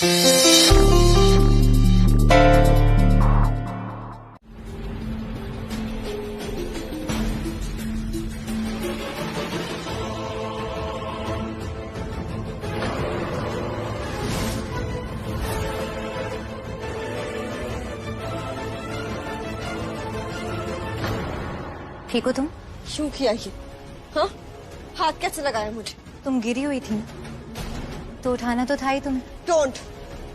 ठीक हो तुम? क्यों किया ये? हाँ, हाथ कैसे लगाया मुझे? तुम गिरी हुई थी तो उठाना तो था ही तुम्हें। डोंट,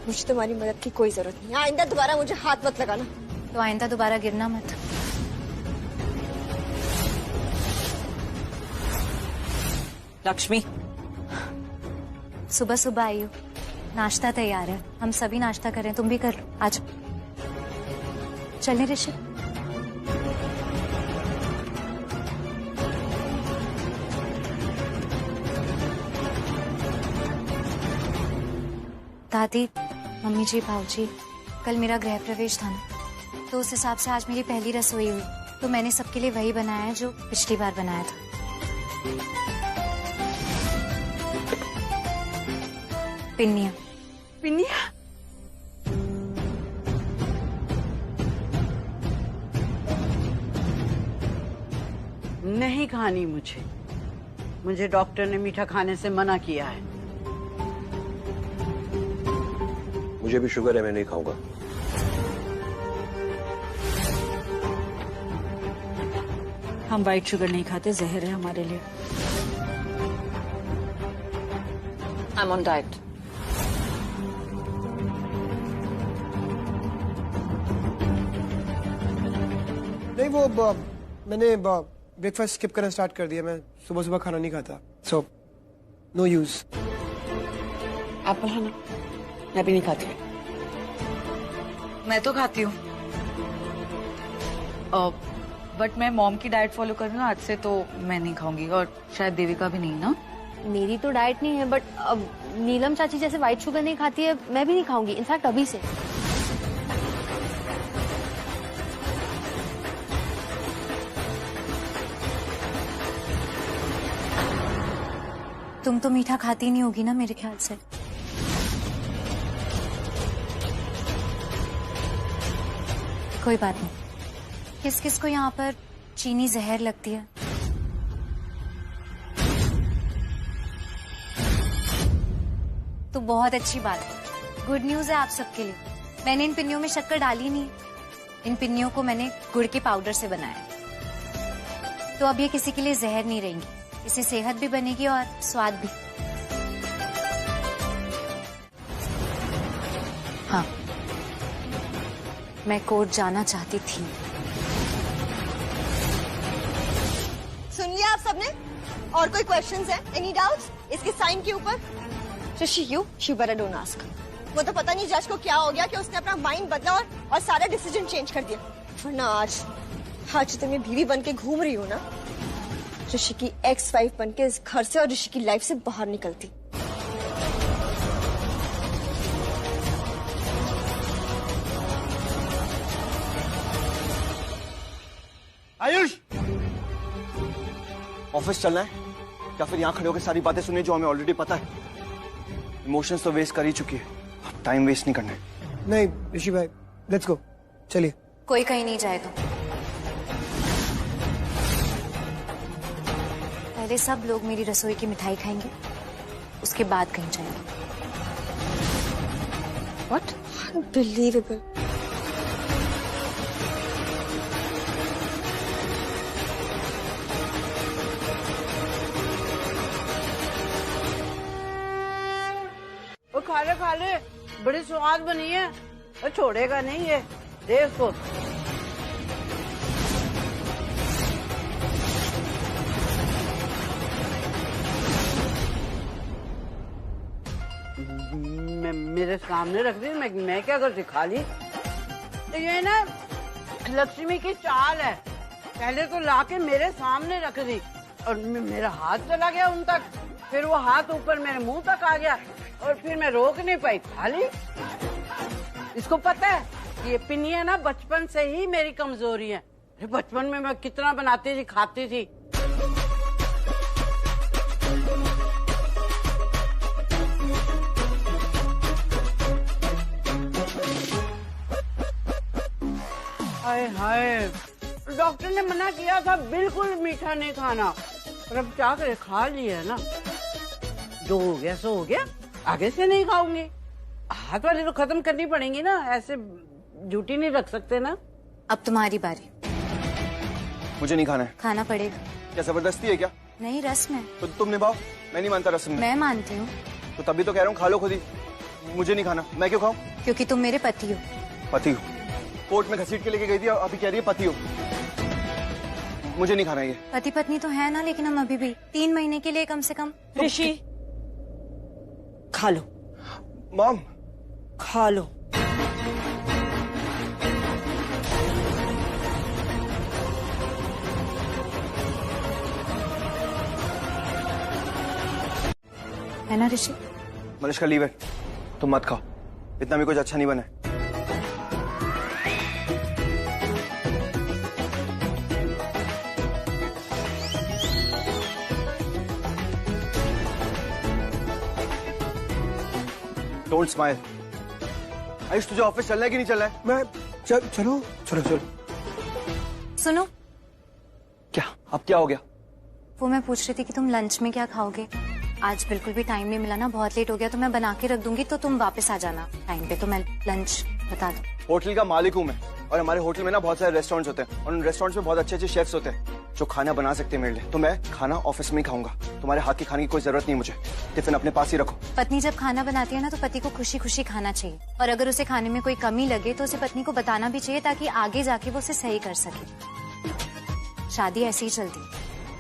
मुझे तुम्हारी मदद की कोई जरूरत नहीं। आइंदा दोबारा मुझे हाथ मत लगाना। तो आइंदा दोबारा गिरना मत। लक्ष्मी, सुबह सुबह आई हो, नाश्ता तैयार है, हम सभी नाश्ता कर रहे हैं, तुम भी कर लो। आज चलें ऋषि? दादी, मम्मी जी, भाऊजी, कल मेरा गृह प्रवेश था ना, तो उस हिसाब से आज मेरी पहली रसोई हुई, तो मैंने सबके लिए वही बनाया है जो पिछली बार बनाया था। पिन्निया। पिन्निया? नहीं खानी मुझे डॉक्टर ने मीठा खाने से मना किया है। मुझे भी शुगर है, मैं नहीं खाऊंगा। हम व्हाइट शुगर नहीं खाते, जहर है हमारे लिए। I am on diet. नहीं, वो मैंने ब्रेकफास्ट स्किप करना स्टार्ट कर दिया। मैं सुबह सुबह खाना नहीं खाता, सो नो यूज। एप्पल है ना, मैं भी नहीं खाती। मैं तो खाती हूँ, बट मैं मॉम की डाइट फॉलो कर रही हूँ आज से, तो मैं नहीं खाऊंगी, और शायद देविका भी नहीं ना। मेरी तो डाइट नहीं है, बट अब नीलम चाची जैसे व्हाइट शुगर नहीं खाती है, मैं भी नहीं खाऊंगी, इनफैक्ट अभी से। तुम तो मीठा खाती नहीं होगी ना मेरे ख्याल से। कोई बात नहीं। किस किस को यहाँ पर चीनी जहर लगती है? तो बहुत अच्छी बात है, गुड न्यूज है आप सबके लिए। मैंने इन पिन्नियों में शक्कर डाली नहीं, इन पिन्नियों को मैंने गुड़ के पाउडर से बनाया, तो अब ये किसी के लिए जहर नहीं रहेंगी, इससे सेहत भी बनेगी और स्वाद भी। हाँ, मैं कोर्ट जाना चाहती थी। सुन लिया आप सबने? और कोई क्वेश्चंस है? एनी डाउट्स इसके साइन के ऊपर? ऋषि, यू बेटर डोंट आस्क। वो तो पता नहीं जज को क्या हो गया कि उसने अपना माइंड बदला और सारा डिसीजन चेंज कर दिया। वरना आज तो मैं बीवी बन के घूम रही हूँ ना, ऋषि की एक्स वाइफ बन के इस घर से और ऋषि की लाइफ से बाहर निकलती। आयुष, ऑफिस चलना है या फिर यहाँ खड़े होकर सारी बातें सुननी जो हमें ऑलरेडी पता है? इमोशंस तो वेस्ट कर ही चुकी है, अब टाइम वेस्ट नहीं करना है। नहीं ऋषि भाई, लेट्स गो, चलिए। कोई कहीं नहीं जाएगा, पहले सब लोग मेरी रसोई की मिठाई खाएंगे, उसके बाद कहीं जाएंगे। What? Unbelievable. वो खा ले, बड़ी स्वाद बनी है, वो छोड़ेगा नहीं ये, देख को। मेरे सामने रख दी, मैं क्या करती, खा ली। ये ना लक्ष्मी की चाल है, पहले तो लाके मेरे सामने रख दी और मेरा हाथ चला गया उन तक, फिर वो हाथ ऊपर मेरे मुंह तक आ गया और फिर मैं रोक नहीं पाई, खा ली। इसको पता है कि ये पिन्नियां ना बचपन से ही मेरी कमजोरी है। बचपन में मैं कितना बनाती थी, खाती थी। हाय हाय, डॉक्टर ने मना किया था बिल्कुल मीठा नहीं खाना, पर अब क्या करे, खा लिया ना। जो हो गया सो हो गया, आगे से नहीं खाऊंगी। हाथ वाली तो खत्म करनी पड़ेंगी ना, ऐसे झूठी नहीं रख सकते ना। अब तुम्हारी बारी। मुझे नहीं खाना है। खाना पड़ेगा। क्या जबरदस्ती है क्या? नहीं, रस्म है। तो तुम निभाओ, मैं नहीं मानता रस्म में। मैं मानती हूँ। तो तभी तो कह रहा हूँ खा लो खुद ही। मुझे नहीं खाना। मैं क्यों खाऊं? क्योंकि तुम मेरे पति हो। पति हो? कोर्ट में घसीट के लेके गई थी, अभी कह रही है पति हो। मुझे नहीं खाना ये। पति पत्नी तो है ना, लेकिन हम अभी भी 3 महीने के लिए कम से कम। ऋषि, खा लो। मॉम, खा लो। है ना ऋषि? मलिश्का लीव इट, तुम मत खाओ, इतना भी कुछ अच्छा नहीं बना है। Don't smile. आयुष, तुझे ऑफिस चलना है कि नहीं चलना है? मैं चलो चलो चलो। सुनो, क्या? अब क्या हो गया? वो मैं पूछ रही थी कि तुम लंच में क्या खाओगे। आज बिल्कुल भी टाइम नहीं मिला ना, बहुत लेट हो गया, तो मैं बना के रख दूंगी, तो तुम वापस आ जाना टाइम पे, तो मैं लंच बता दूं। होटल का मालिक हूँ मैं, और हमारे होटल में ना बहुत सारे रेस्टोरेंट्स होते हैं, और उन रेस्टोरेंट्स में बहुत अच्छे अच्छे शेफ्स होते हैं जो खाना बना सकते हैं मेरे लिए। तो मैं खाना ऑफिस में ही खाऊंगा, तुम्हारे हाथ के खाने की कोई जरूरत नहीं मुझे। टिफिन अपने पास ही रखो। पत्नी जब खाना बनाती है ना, तो पति को खुशी खुशी खाना चाहिए, और अगर उसे खाने में कोई कमी लगे तो उसे पत्नी को बताना भी चाहिए, ताकि आगे जाके वो उसे सही कर सके। शादी ऐसी ही चलती है,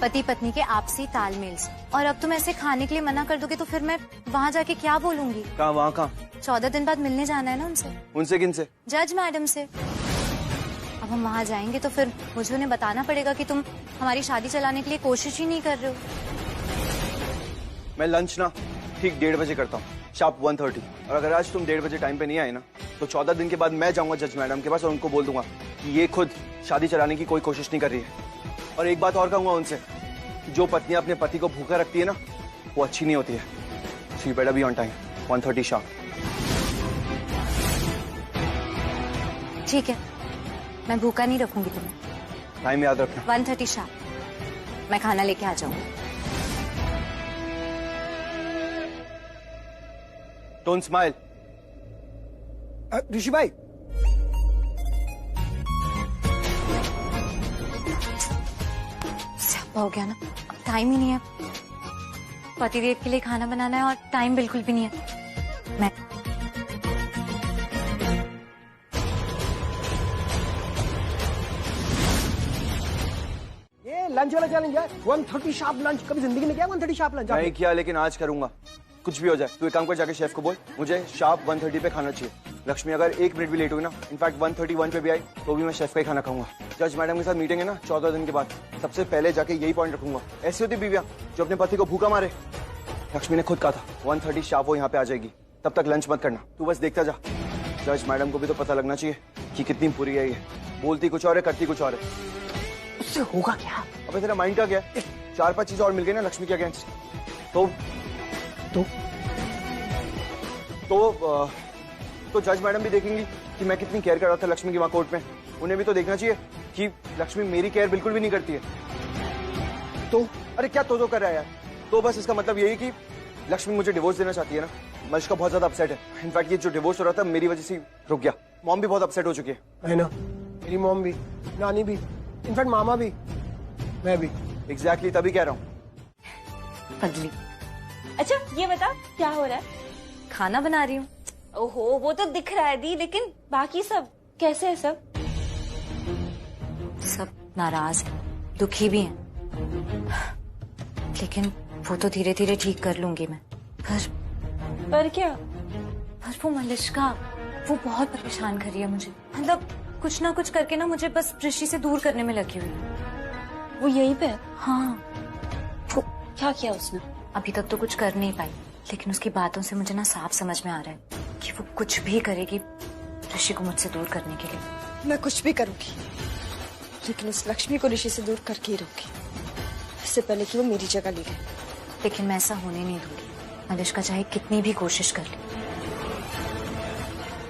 पति पत्नी के आपसी तालमेल से। और अब तुम ऐसे खाने के लिए मना कर दोगे तो फिर मैं वहाँ जाके क्या बोलूंगी? कहाँ? वहाँ कहाँ? 14 दिन बाद मिलने जाना है ना उनसे। उनसे? किन से? जज मैडम से। अब हम वहाँ जाएंगे तो फिर मुझे उन्हें बताना पड़ेगा कि तुम हमारी शादी चलाने के लिए कोशिश ही नहीं कर रहे हो। मैं लंच ना ठीक 1:30 बजे करता हूँ, शार्प 1:30। और अगर आज तुम 1:30 बजे टाइम पे नहीं आए ना, तो 14 दिन के बाद मैं जाऊंगा जज मैडम के पास और उनको बोल दूंगा कि ये खुद शादी चलाने की कोई कोशिश नहीं कर रही है। और एक बात और कहूंगा उनसे, जो पत्नियां अपने पति को भूखा रखती है ना, वो अच्छी नहीं होती है। So you better be on time, 1:30 sharp. ठीक है, मैं भूखा नहीं रखूंगी तुम्हें। टाइम याद रखना। 1:30 शार्प मैं खाना लेके आ जाऊंगी। Don't smile. ऋषि भाई, स्यापा हो गया ना, अब टाइम ही नहीं है। पतिदेव के लिए खाना बनाना है और टाइम बिल्कुल भी नहीं है। मैं ये लंच वाला चैलेंज है, 1:30 शार्प लंच। कभी जिंदगी में क्या 1:30 शार्प लंच? नहीं किया, लेकिन आज करूंगा। कुछ भी हो जाए, तू एक काम कर, जाके शेफ को बोल मुझे शार्प 1:30 पे खाना चाहिए। लक्ष्मी अगर 1 मिनट भी लेट हुई ना, इनफैक्ट 1:31 पे भी आई, तो भी मैं शेफ का ही खाना खाऊंगा। जज मैडम के साथ मीटिंग है ना 14 दिन के बाद, सबसे पहले जाके यही पॉइंट रखूंगा। ऐसी होती बीवियां जो अपने पति को भूखा मारे। लक्ष्मी ने खुद कहा था 1:30 शार्प वो यहाँ पे आ जाएगी, तब तक लंच मत करना, तू बस देखता जा। जज मैडम को भी तो पता लगना चाहिए कि कितनी बुरी है ये, बोलती कुछ और है, करती कुछ और है। उससे होगा क्या? अबे तेरा माइंड का क्या है? 4-5 चीजें और मिल गई ना लक्ष्मी के अगेंस्ट, तो जज मैडम भी देखेंगी कि मैं कितनी केयर कर रहा था लक्ष्मी की वहां कोर्ट में। उन्हें भी तो देखना चाहिए कि लक्ष्मी मेरी केयर बिल्कुल भी नहीं करती है। तो अरे क्या तो कर रहा है यार? तो बस इसका मतलब यही कि लक्ष्मी मुझे डिवोर्स देना चाहती है ना। मलिश्का बहुत ज्यादा अपसेट है। इनफैक्ट ये जो डिवोर्स हो रहा था मेरी वजह से रुक गया। मॉम भी बहुत अपसेट हो चुकी है ना, मेरी मॉम भी, नानी भी, इनफैक्ट मामा भी, मैं भी। एग्जैक्टली, तभी कह रहा हूँ। पगली, अच्छा ये बता क्या हो रहा है? खाना बना रही हूँ। ओहो, वो तो दिख रहा है दी, लेकिन बाकी सब कैसे है? सब नाराज हैं, दुखी भी हैं, लेकिन वो तो धीरे धीरे ठीक कर लूंगी मैं। पर क्या? पर वो मलिश्का, वो बहुत परेशान कर रही है मुझे। मतलब कुछ ना कुछ करके ना मुझे बस ऋषि से दूर करने में लगी हुई है। वो यहीं पे है? हाँ। वो क्या किया उसने? अभी तक तो कुछ कर नहीं पाई, लेकिन उसकी बातों से मुझे ना साफ समझ में आ रहा है कि वो कुछ भी करेगी ऋषि को मुझसे दूर करने के लिए। मैं कुछ भी करूंगी, लेकिन उस लक्ष्मी को ऋषि से दूर करके ही रहूंगी, इससे पहले कि वो मेरी जगह ले ले। लेकिन मैं ऐसा होने नहीं दूंगी। मलिश्का चाहे कितनी भी कोशिश कर ले,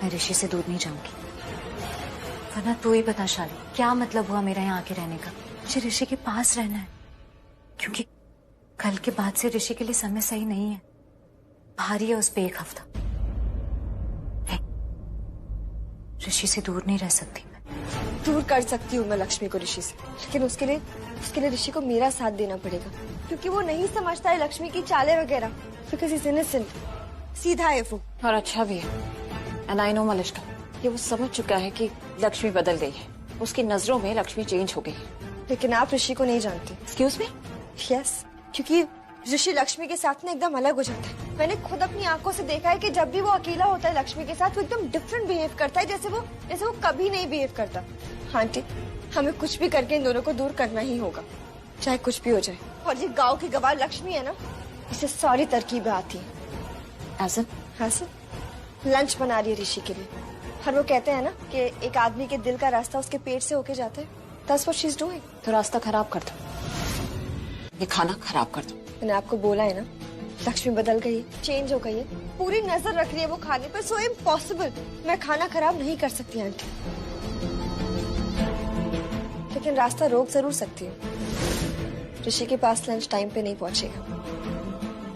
मैं ऋषि से दूर नहीं जाऊंगी। वरना तू ही बता शाली, क्या मतलब हुआ मेरा यहाँ आके रहने का? मुझे ऋषि के पास रहना है, क्योंकि कल के बाद से ऋषि के लिए समय सही नहीं है। भारी है उस पे एक हफ्ता। नहीं, ऋषि से दूर नहीं रह सकती मैं। दूर कर सकती हूँ मैं लक्ष्मी को ऋषि से, लेकिन उसके लिए ऋषि को मेरा साथ देना पड़ेगा, क्योंकि वो नहीं समझता है लक्ष्मी की चालें वगैरह। बिकॉज़ ही इज इनोसेंट, सीधा है वो। और अच्छा भी है। एंड आई नो मलिष्का, ये वो समझ चुका है कि लक्ष्मी बदल गई है। उसकी नजरों में लक्ष्मी चेंज हो गई है। लेकिन आप ऋषि को नहीं जानते। Excuse me? यस, क्योंकि ऋषि लक्ष्मी के साथ ना एकदम अलग हो जाता है। मैंने खुद अपनी आंखों से देखा है कि जब भी वो अकेला होता है लक्ष्मी के साथ, वो एकदम डिफरेंट बिहेव करता है, जैसे वो कभी नहीं बिहेव करता। आंटी, हमें कुछ भी करके इन दोनों को दूर करना ही होगा, चाहे कुछ भी हो जाए। और ये गांव की गवार लक्ष्मी है ना, इसे सारी तरकीबें आती है। ऐसा लंच बना रही है ऋषि के लिए, और वो कहते हैं ना कि एक आदमी के दिल का रास्ता उसके पेट से होके जाता है। That's what she's doing। तो रास्ता खराब कर दो, ये खाना खराब कर दो। मैंने आपको बोला है ना, लक्ष्मी बदल गई है, चेंज हो गई है, पूरी नजर रख रही है वो खाने पर। सो इम्पॉसिबल, मैं खाना खराब नहीं कर सकती आंटी, लेकिन रास्ता रोक जरूर सकती हूँ। ऋषि के पास लंच टाइम पे नहीं पहुंचेगा।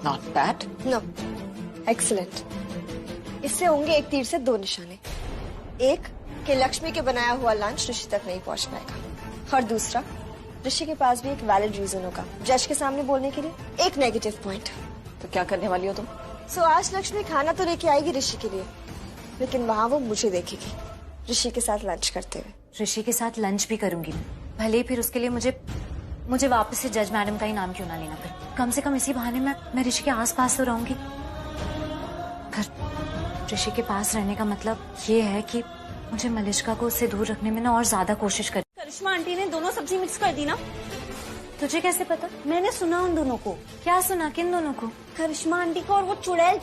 Not bad. No, excellent. इससे होंगे एक तीर से दो निशाने। एक कि लक्ष्मी के बनाया हुआ लंच ऋषि तक नहीं पहुंच पाएगा, और दूसरा ऋषि के पास भी एक वैलिड रीजन होगा जज के सामने बोलने के लिए, एक नेगेटिव पॉइंट। तो क्या करने वाली हो तुम? सो आज लक्ष्मी खाना तो लेके आएगी ऋषि के लिए, लेकिन वहाँ वो मुझे देखेगी ऋषि के साथ लंच करते हुए। ऋषि के साथ लंच भी करूंगी मैं, भले ही फिर उसके लिए मुझे वापस से जज मैडम का ही नाम क्यों ना लेना पड़े। कम से कम इसी बहाने मैं ऋषि के आसपास तो रहूंगी। पर ऋषि के पास रहने का मतलब ये है कि मुझे मलिष्का को उससे दूर रखने में ना और ज्यादा कोशिश कर। करिश्मा आंटी ने दोनों सब्जी मिक्स कर दी ना? तुझे कैसे पता? मैंने सुना उन दोनों को। क्या सुना? किन दोनों को? करिश्मा आंटी को और वो चुड़ैल,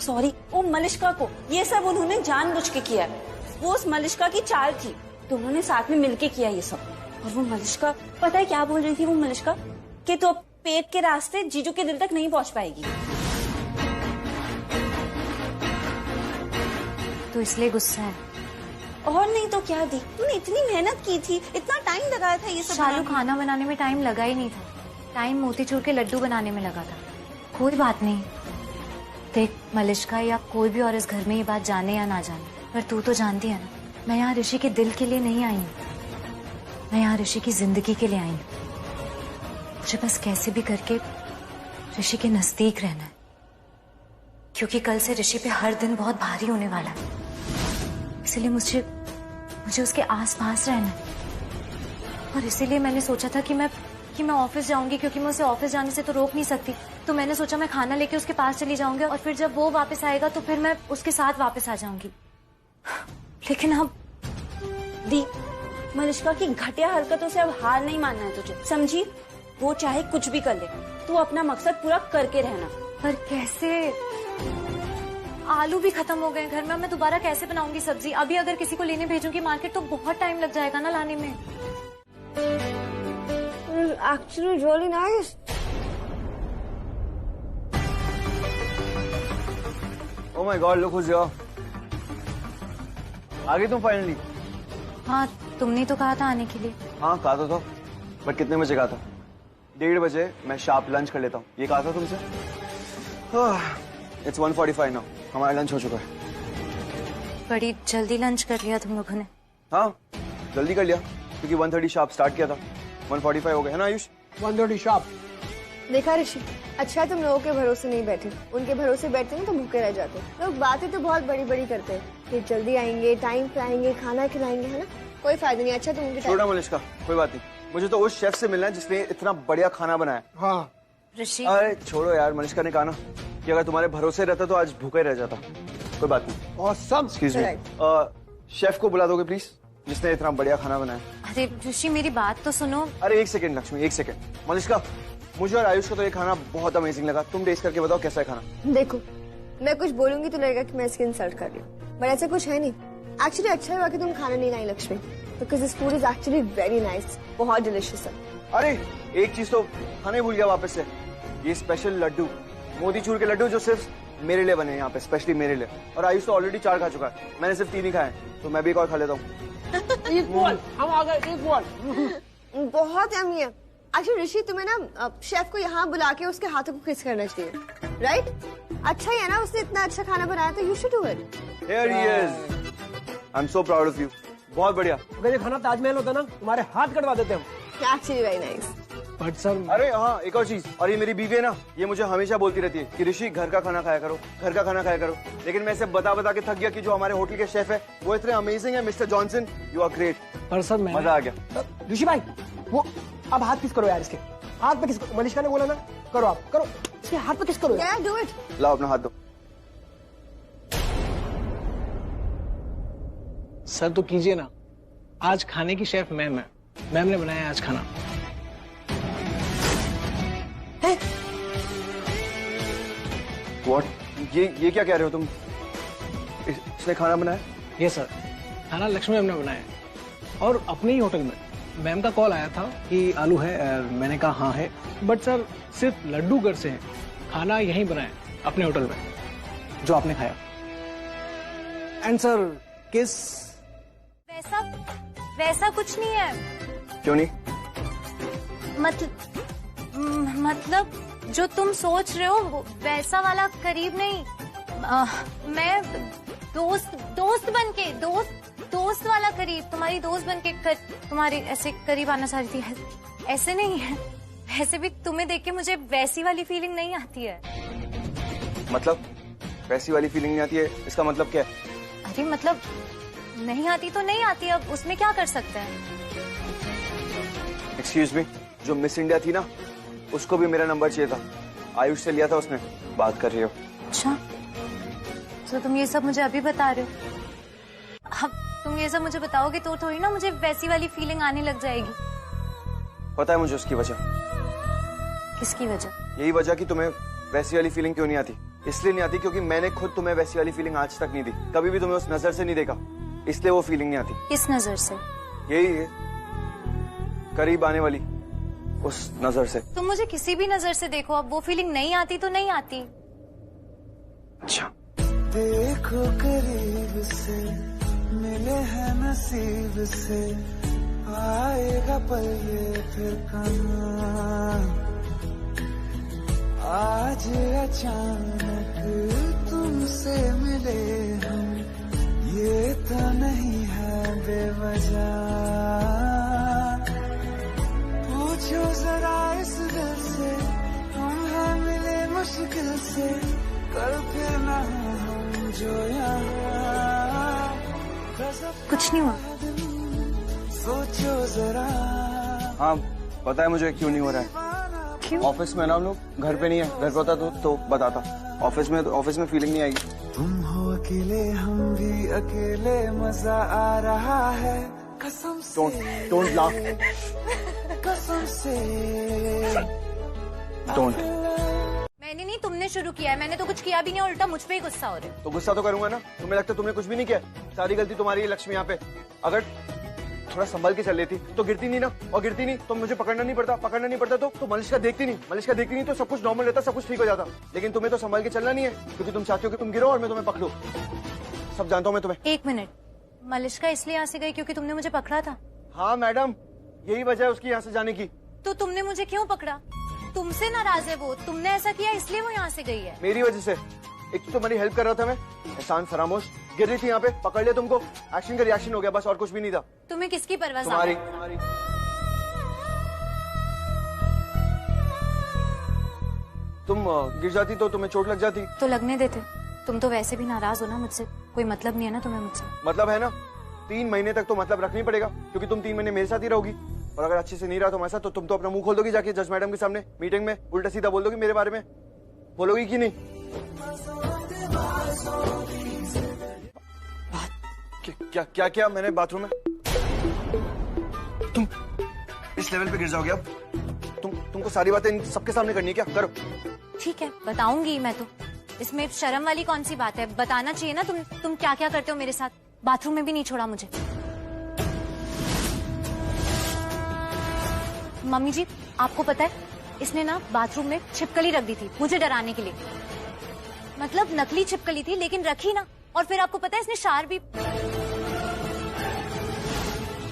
सॉरी वो मलिष्का को। ये सब उन्होंने जानबूझ के किया, वो उस मलिष्का की चाल थी, तो उन्होंने साथ में मिलके किया ये सब। और वो मलिष्का, पता है क्या बोल रही थी वो मलिष्का? कि तो पेट के रास्ते जीजू के दिल तक नहीं पहुंच पाएगी। तो इसलिए गुस्सा है? और नहीं तो क्या दी, तूने इतनी मेहनत की थी, इतना टाइम लगाया था ये सब। शालू, खाना बनाने में टाइम लगा ही नहीं था, टाइम मोतीचूर के लड्डू बनाने में लगा था। कोई बात नहीं, देख मलिष्का या कोई भी और इस घर में ये बात जाने या ना जाने, पर तू तो जानती है ना, मैं यहाँ ऋषि के दिल के लिए नहीं आई हूँ, मैं यहाँ ऋषि की जिंदगी के लिए आई हूँ। मुझे बस कैसे भी करके ऋषि के नजदीक रहना है, क्योंकि कल से ऋषि पे हर दिन बहुत भारी होने वाला है, इसलिए मुझे उसके आसपास रहना है। और इसीलिए मैंने सोचा था कि मैं ऑफिस जाऊंगी, क्योंकि मैं उसे ऑफिस जाने से तो रोक नहीं सकती। तो मैंने सोचा मैं खाना लेके उसके पास चली जाऊंगी, और फिर जब वो वापस आएगा तो फिर मैं उसके साथ वापस आ जाऊंगी। लेकिन अब दी, मलिष्का की घटिया हरकतों से अब हार नहीं मानना है तुझे, समझी? वो चाहे कुछ भी कर ले, तू अपना मकसद पूरा करके रहना। पर कैसे? आलू भी खत्म हो गए घर में, मैं दोबारा कैसे बनाऊंगी सब्जी? अभी अगर किसी को लेने भेजूंगी मार्केट तो बहुत टाइम लग जाएगा ना लाने में। Actually really nice। Oh my God, look who's here। आ गई तुम फाइनली? हाँ, तुमने तो कहा था आने के लिए। हाँ कहा तो था, बट कितने बजे कहा था? 1:30 बजे मैं शार्प लंच कर लेता हूँ, ये कहा था तुमसे। It's 1:45 now, हमारा लंच हो चुका है। बड़ी जल्दी लंच कर लिया तुम लोगों ने। हाँ जल्दी कर लिया, क्योंकि 1:30 शार्प स्टार्ट किया था, 1:45 हो गए, है ना आयुष? 1:30 शार्प। देखा ऋषि, अच्छा है तुम लोगों के भरोसे नहीं बैठे, उनके भरोसे बैठते ना तो भूखे रह जाते। लोग बातें तो बहुत बड़ी बड़ी करते हैं कि जल्दी आएंगे, टाइम पे आएंगे, खाना खिलाएंगे, है ना? कोई फायदा नहीं। अच्छा तुम उनके छोड़ा मलिष्का, कोई बात नहीं, मुझे तो उस शेफ से मिलना है जिसने इतना बढ़िया खाना बनाया। हाँ ऋषि, अरे छोड़ो यार, मलिष्का ने कहा ना कि अगर तुम्हारे भरोसे रहता तो आज भूखा ही रह जाता। कोई बात नहीं। ऑसम। एक्सक्यूज मी, शेफ को बुला दोगे प्लीज, जिसने इतना बढ़िया खाना बनाया? अरे ऋषि मेरी बात तो सुनो। अरे एक सेकंड लक्ष्मी, एक सेकंड। मलिष्का, मुझे और आयुष को तो ये खाना बहुत अमेजिंग लगा, तुम टेस्ट करके बताओ कैसा है खाना। देखो, मैं कुछ बोलूंगी तो लगेगा कि मैं इसकी इंसल्ट कर रही हूँ, बट ऐसा कुछ है नहीं। एक्चुअली अच्छा हुआ कि तुम खाना नहीं लाई Lakshmi, because this food is actually very nice, बहुत डिलिशियस है। अरे एक चीज तो खाने भूल गया वापस से, ये स्पेशल लड्डू, मोतीचूर के लड्डू जो सिर्फ मेरे लिए बने हैं यहाँ पे, स्पेशली मेरे लिए। और आयुष तो ऑलरेडी 4 खा चुका है, मैंने सिर्फ 3 ही खाए, तो मैं भी एक और खा लेता हूँ। इक्वल, हम आ गए इक्वल। बहुत यम्मी है। अच्छा ऋषि, तुम्हें ना शेफ को यहाँ बुला के उसके हाथों को किस करना चाहिए, राइट? अच्छा ही है ना, उसने इतना अच्छा खाना बनाया तो you should do it. Here he is. I'm so proud of you. बहुत बढ़िया। अगर ये खाना ताजमहल होता ना, तुम्हारे हाथ कटवा देते हम। Actually very nice. But sir, अरे हाँ, एक और चीज, और ये मेरी बीवी है ना, ये मुझे हमेशा बोलती रहती है कि ऋषि घर का खाना खाया करो, घर का खाना खाया करो। लेकिन मैं इसे बता बता के थक गया कि जो हमारे होटल के शेफ है वो इतने अमेजिंग है। Mister Johnson, you are great. पर सर मैं मजा आ गया। ऋषि भाई, वो अब हाथ किस करो यार, इसके हाथ पे किस करो? मलिश्का ने बोला ना, करो आप, करो इसके हाथ पे किस करो यार। Do it. लाओ अपना हाथ दो। सर तो कीजिए ना, आज खाने की शेफ मैम है, मैम ने बनाया आज खाना। What? ये क्या कह रहे हो तुम? इसने खाना बनाया? ये सर, खाना लक्ष्मी मैम ने बनाया है और अपने ही होटल में। मैम का कॉल आया था कि आलू है, मैंने कहा हाँ है, बट सर सिर्फ लड्डू घर से है, खाना यहीं बनाया अपने होटल में जो आपने खाया। एंड सर किस वैसा कुछ नहीं है। क्यों नहीं? मतलब जो तुम सोच रहे हो वैसा वाला करीब नहीं। मैं दोस्त बनके दोस्त वाला करीब, तुम्हारी दोस्त बनके तुम्हारी ऐसे करीब आना चाह रही थी, ऐसे नहीं है। वैसे भी तुम्हें देख के मुझे वैसी वाली फीलिंग नहीं आती है। मतलब वैसी वाली फीलिंग नहीं आती है, इसका मतलब क्या है? अरे मतलब नहीं आती तो नहीं आती, अब उसमें क्या कर सकते हैं। एक्सक्यूज मी, जो मिस इंडिया थी ना, उसको भी मेरा नंबर चाहिए था, आयुष से लिया था उसने। बात कर रही हो? अच्छा, तो तुम ये सब मुझे अभी बता रहे हो? अब तुम ये सब मुझे बताओगे तो थोड़ी ना मुझे वैसी वाली फीलिंग आने लग जाएगी। पता है मुझे उसकी वजह। किसकी वजह? यही वजह कि तुम्हें वैसी वाली फीलिंग क्यों नहीं आती। इसलिए नहीं आती क्योंकि मैंने खुद तुम्हें वैसी वाली फीलिंग आज तक नहीं दी, कभी भी तुम्हें उस नजर से नहीं देखा, इसलिए वो फीलिंग नहीं आती। किस नजर से? यही है, करीब आने वाली उस नजर से। तुम मुझे किसी भी नजर से देखो, अब वो फीलिंग नहीं आती तो नहीं आती। अच्छा, देखो करीब से, मिले हैं नसीब से, आएगा पल ये फिर कहाँ। आज अचानक तुमसे मिले हम, ये तो नहीं है बेवजह। पूछो जरा इस दिल से, हम हैं मिले मुश्किल से, कल फिर ना हम जो यहाँ। कुछ नहीं हुआ। सोचो जरा। हाँ पता है मुझे क्यों नहीं हो रहा है। क्यों? ऑफिस में ना हम लोग, घर पे नहीं है, घर पे होता तो बताता। ऑफिस में फीलिंग नहीं आएगी। तुम हो अकेले, हम भी अकेले, मजा आ रहा है कसम से। Don't laugh. कसम से। डोंट। मैंने नहीं, तुमने शुरू किया है। मैंने तो कुछ किया भी नहीं, उल्टा मुझ पे ही गुस्सा हो रहे हो। तो गुस्सा तो करूंगा ना। तुम्हें लगता है तुमने कुछ भी नहीं किया? सारी गलती तुम्हारी है लक्ष्मी। यहाँ पे अगर थोड़ा संभल के चल लेती तो गिरती नहीं ना, और गिरती नहीं तो मुझे पकड़ना नहीं पड़ता तो मलिश्का देखती नहीं तो सब कुछ नॉर्मल रहता, सब कुछ ठीक हो जाता। लेकिन तुम्हें तो संभल के चलना नहीं है क्योंकि तुम चाहती हो कि तुम गिरो और मैं तुम्हें पकड़ूं। सब जानता हूँ मैं तुम्हें। एक मिनट, मलिश्का इसलिए यहाँ से गई क्योंकि तुमने मुझे पकड़ा था? हाँ मैडम, यही वजह है उसकी यहाँ से जाने की। तो तुमने मुझे क्यों पकड़ा? तुमसे नाराज है वो, तुमने ऐसा किया इसलिए वो यहाँ से गई है। मेरी वजह से। एक तो तुम्हारी हेल्प कर रहा था मैं, एहसान फरामोश, गिर रही थी यहाँ पे, पकड़ लिया तुमको, एक्शन का रिएक्शन हो गया, बस और कुछ भी नहीं था। तुम्हें किसकी परवाह? तुम्हारी। तुम गिर जाती तो तुम्हें चोट लग जाती। तो लगने देते। तुम तो वैसे भी नाराज हो ना मुझसे, कोई मतलब नहीं है ना तुम्हें मुझसे। मतलब है ना, 3 महीने तक तो मतलब रखनी पड़ेगा क्योंकि तुम 3 महीने मेरे साथ ही रहोगी। और अगर अच्छे से नहीं रहा तुम ऐसा, तो तुम तो अपना मुंह खोल दोगी जाके जज मैडम के सामने, मीटिंग में उल्टा सीधा बोल दोगी मेरे बारे में। बोलोगी कि नहीं? क्या मैंने बाथरूम में? तुम इस लेवल पे गिर जाओगे अब? तुमको सारी बातें सबके सामने करनी है क्या? करो। ठीक है, बताऊंगी मैं तो। इसमें शर्म वाली कौन सी बात है? बताना चाहिए ना तुम क्या क्या करते हो मेरे साथ। बाथरूम में भी नहीं छोड़ा मुझे। मम्मी जी, आपको पता है इसने ना बाथरूम में छिपकली रख दी थी मुझे डराने के लिए। मतलब नकली छिपकली थी लेकिन रखी ना। और फिर आपको पता है इसने शार भी।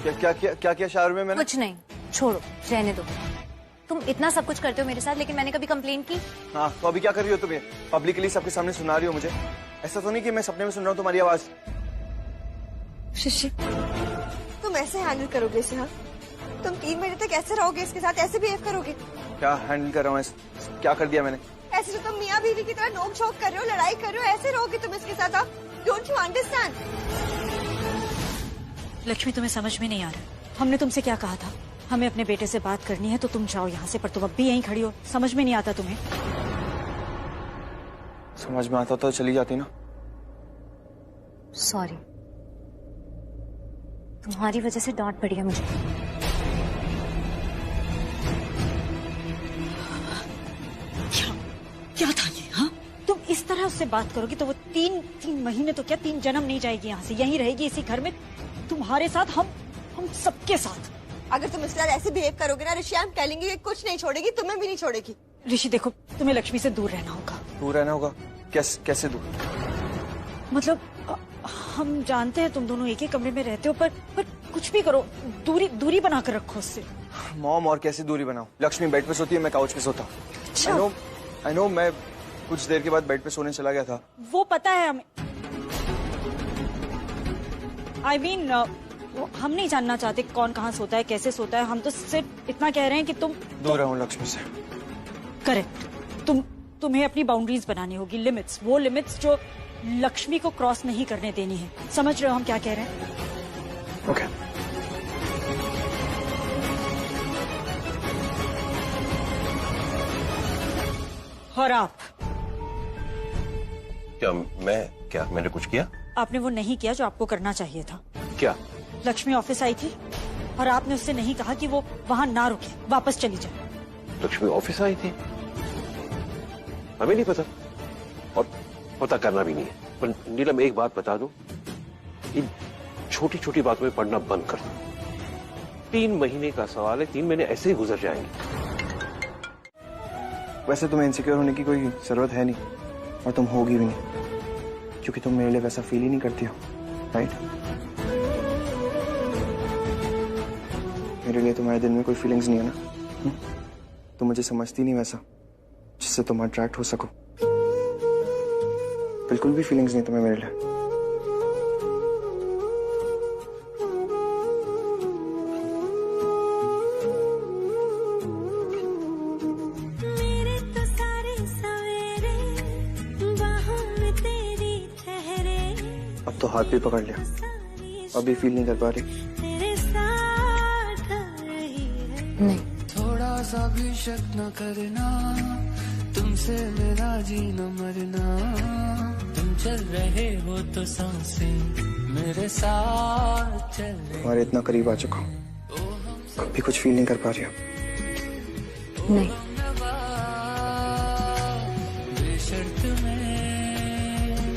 क्या किया शावर में मैंने? कुछ नहीं, छोड़ो, रहने दो। तुम इतना सब कुछ करते हो मेरे साथ, लेकिन मैंने कभी कंप्लेन की? हाँ, तो अभी क्या कर रही हो तुम? पब्लिकली सबके सामने सुना रही हो मुझे? ऐसा तो नहीं कि मैं सपने में सुन रहा हूँ तुम्हारी आवाज? शशि, तुम ऐसे हैंडल करोगे इसे? हाँ, तुम 3 महीने तक ऐसे रहोगे इसके साथ, ऐसे बिहेव करोगे? क्या हैंडल कर रहा हूँ? क्या कर दिया मैंने? ऐसे तो तुम मियाँ बीवी की तरह नोक झोंक कर रहे हो, लड़ाई कर रहे हो, ऐसे रहोगे तुम इसके साथ? आप डोंट यू अंडरस्टैंड? लक्ष्मी, तुम्हें समझ में नहीं आ रहा। हमने तुमसे क्या कहा था? हमें अपने बेटे से बात करनी है तो तुम जाओ यहाँ से, पर तुम अब भी यहीं खड़ी हो। समझ में नहीं आता तुम्हें? समझ में आता तो चली जाती ना। सॉरी, तुम्हारी वजह से डांट पड़ी है मुझे। क्या था ये? हाँ, तुम इस तरह उससे बात करोगी तो वो तीन महीने तो क्या, 3 जन्म नहीं जाएगी यहाँ से, यहीं रहेगी इसी घर में तुम्हारे साथ, हम सबके साथ। अगर तुम इस तरह ऐसे बिहेव करोगे ना ऋषि, आई एम टेलिंग यू, कुछ नहीं छोड़ेगी, तुम्हें भी नहीं छोड़ेगी। ऋषि देखो, तुम्हें लक्ष्मी से दूर रहना होगा। दूर रहना होगा? कैसे दूर? मतलब हम जानते हैं तुम दोनों एक ही कमरे में रहते हो, पर कुछ भी करो, दूरी बना कर रखो उससे। मॉम, और कैसे दूरी बनाऊं? लक्ष्मी बेड पे सोती है, मैं काउच पे सोता। आई नो, मैं कुछ देर के बाद बेड पे सोने चला गया था। वो पता है हमें। I mean, हम नहीं जानना चाहते कौन कहाँ सोता है, कैसे सोता है। हम तो सिर्फ इतना कह रहे हैं कि तुम दूर रहूं लक्ष्मी से। करेक्ट। तुम्हें अपनी बाउंड्रीज बनानी होगी, लिमिट्स, वो लिमिट्स जो लक्ष्मी को क्रॉस नहीं करने देनी है। समझ रहे हो हम क्या कह रहे हैं? ओके। और आप? क्या मैंने कुछ किया? आपने वो नहीं किया जो आपको करना चाहिए था। क्या? लक्ष्मी ऑफिस आई थी और आपने उससे नहीं कहा कि वो वहां ना रुके, वापस चली जाए। लक्ष्मी ऑफिस आई थी? हमें नहीं पता और पता करना भी नहीं है। पर नीलम, एक बात बता दो, इन छोटी छोटी बातों में पढ़ना बंद कर दो। 3 महीने का सवाल है, 3 महीने ऐसे ही गुजर जाएंगे। वैसे तुम्हें इनसिक्योर होने की कोई जरूरत है नहीं, और तुम होगी भी नहीं, क्योंकि तुम मेरे लिए वैसा फील ही नहीं करती हो, राइट? मेरे लिए तुम्हारे दिल में कोई फीलिंग्स नहीं है ना? तुम मुझे समझती नहीं वैसा जिससे तुम अट्रैक्ट हो सको। बिल्कुल भी फीलिंग्स नहीं तुम्हें मेरे लिए। अब तो हाथ भी पकड़ लिया, अभी फील नहीं कर पा रही? नहीं। थोड़ा सा भी शक न करना, तुमसे मेरा जीना मरना, तुम चल रहे हो तो सांसें मेरे साथ चल रही। तुम्हारे इतना करीब आ चुका हूँ, अब भी कुछ फील नहीं कर पा रही हो? नहीं। बेशर्त में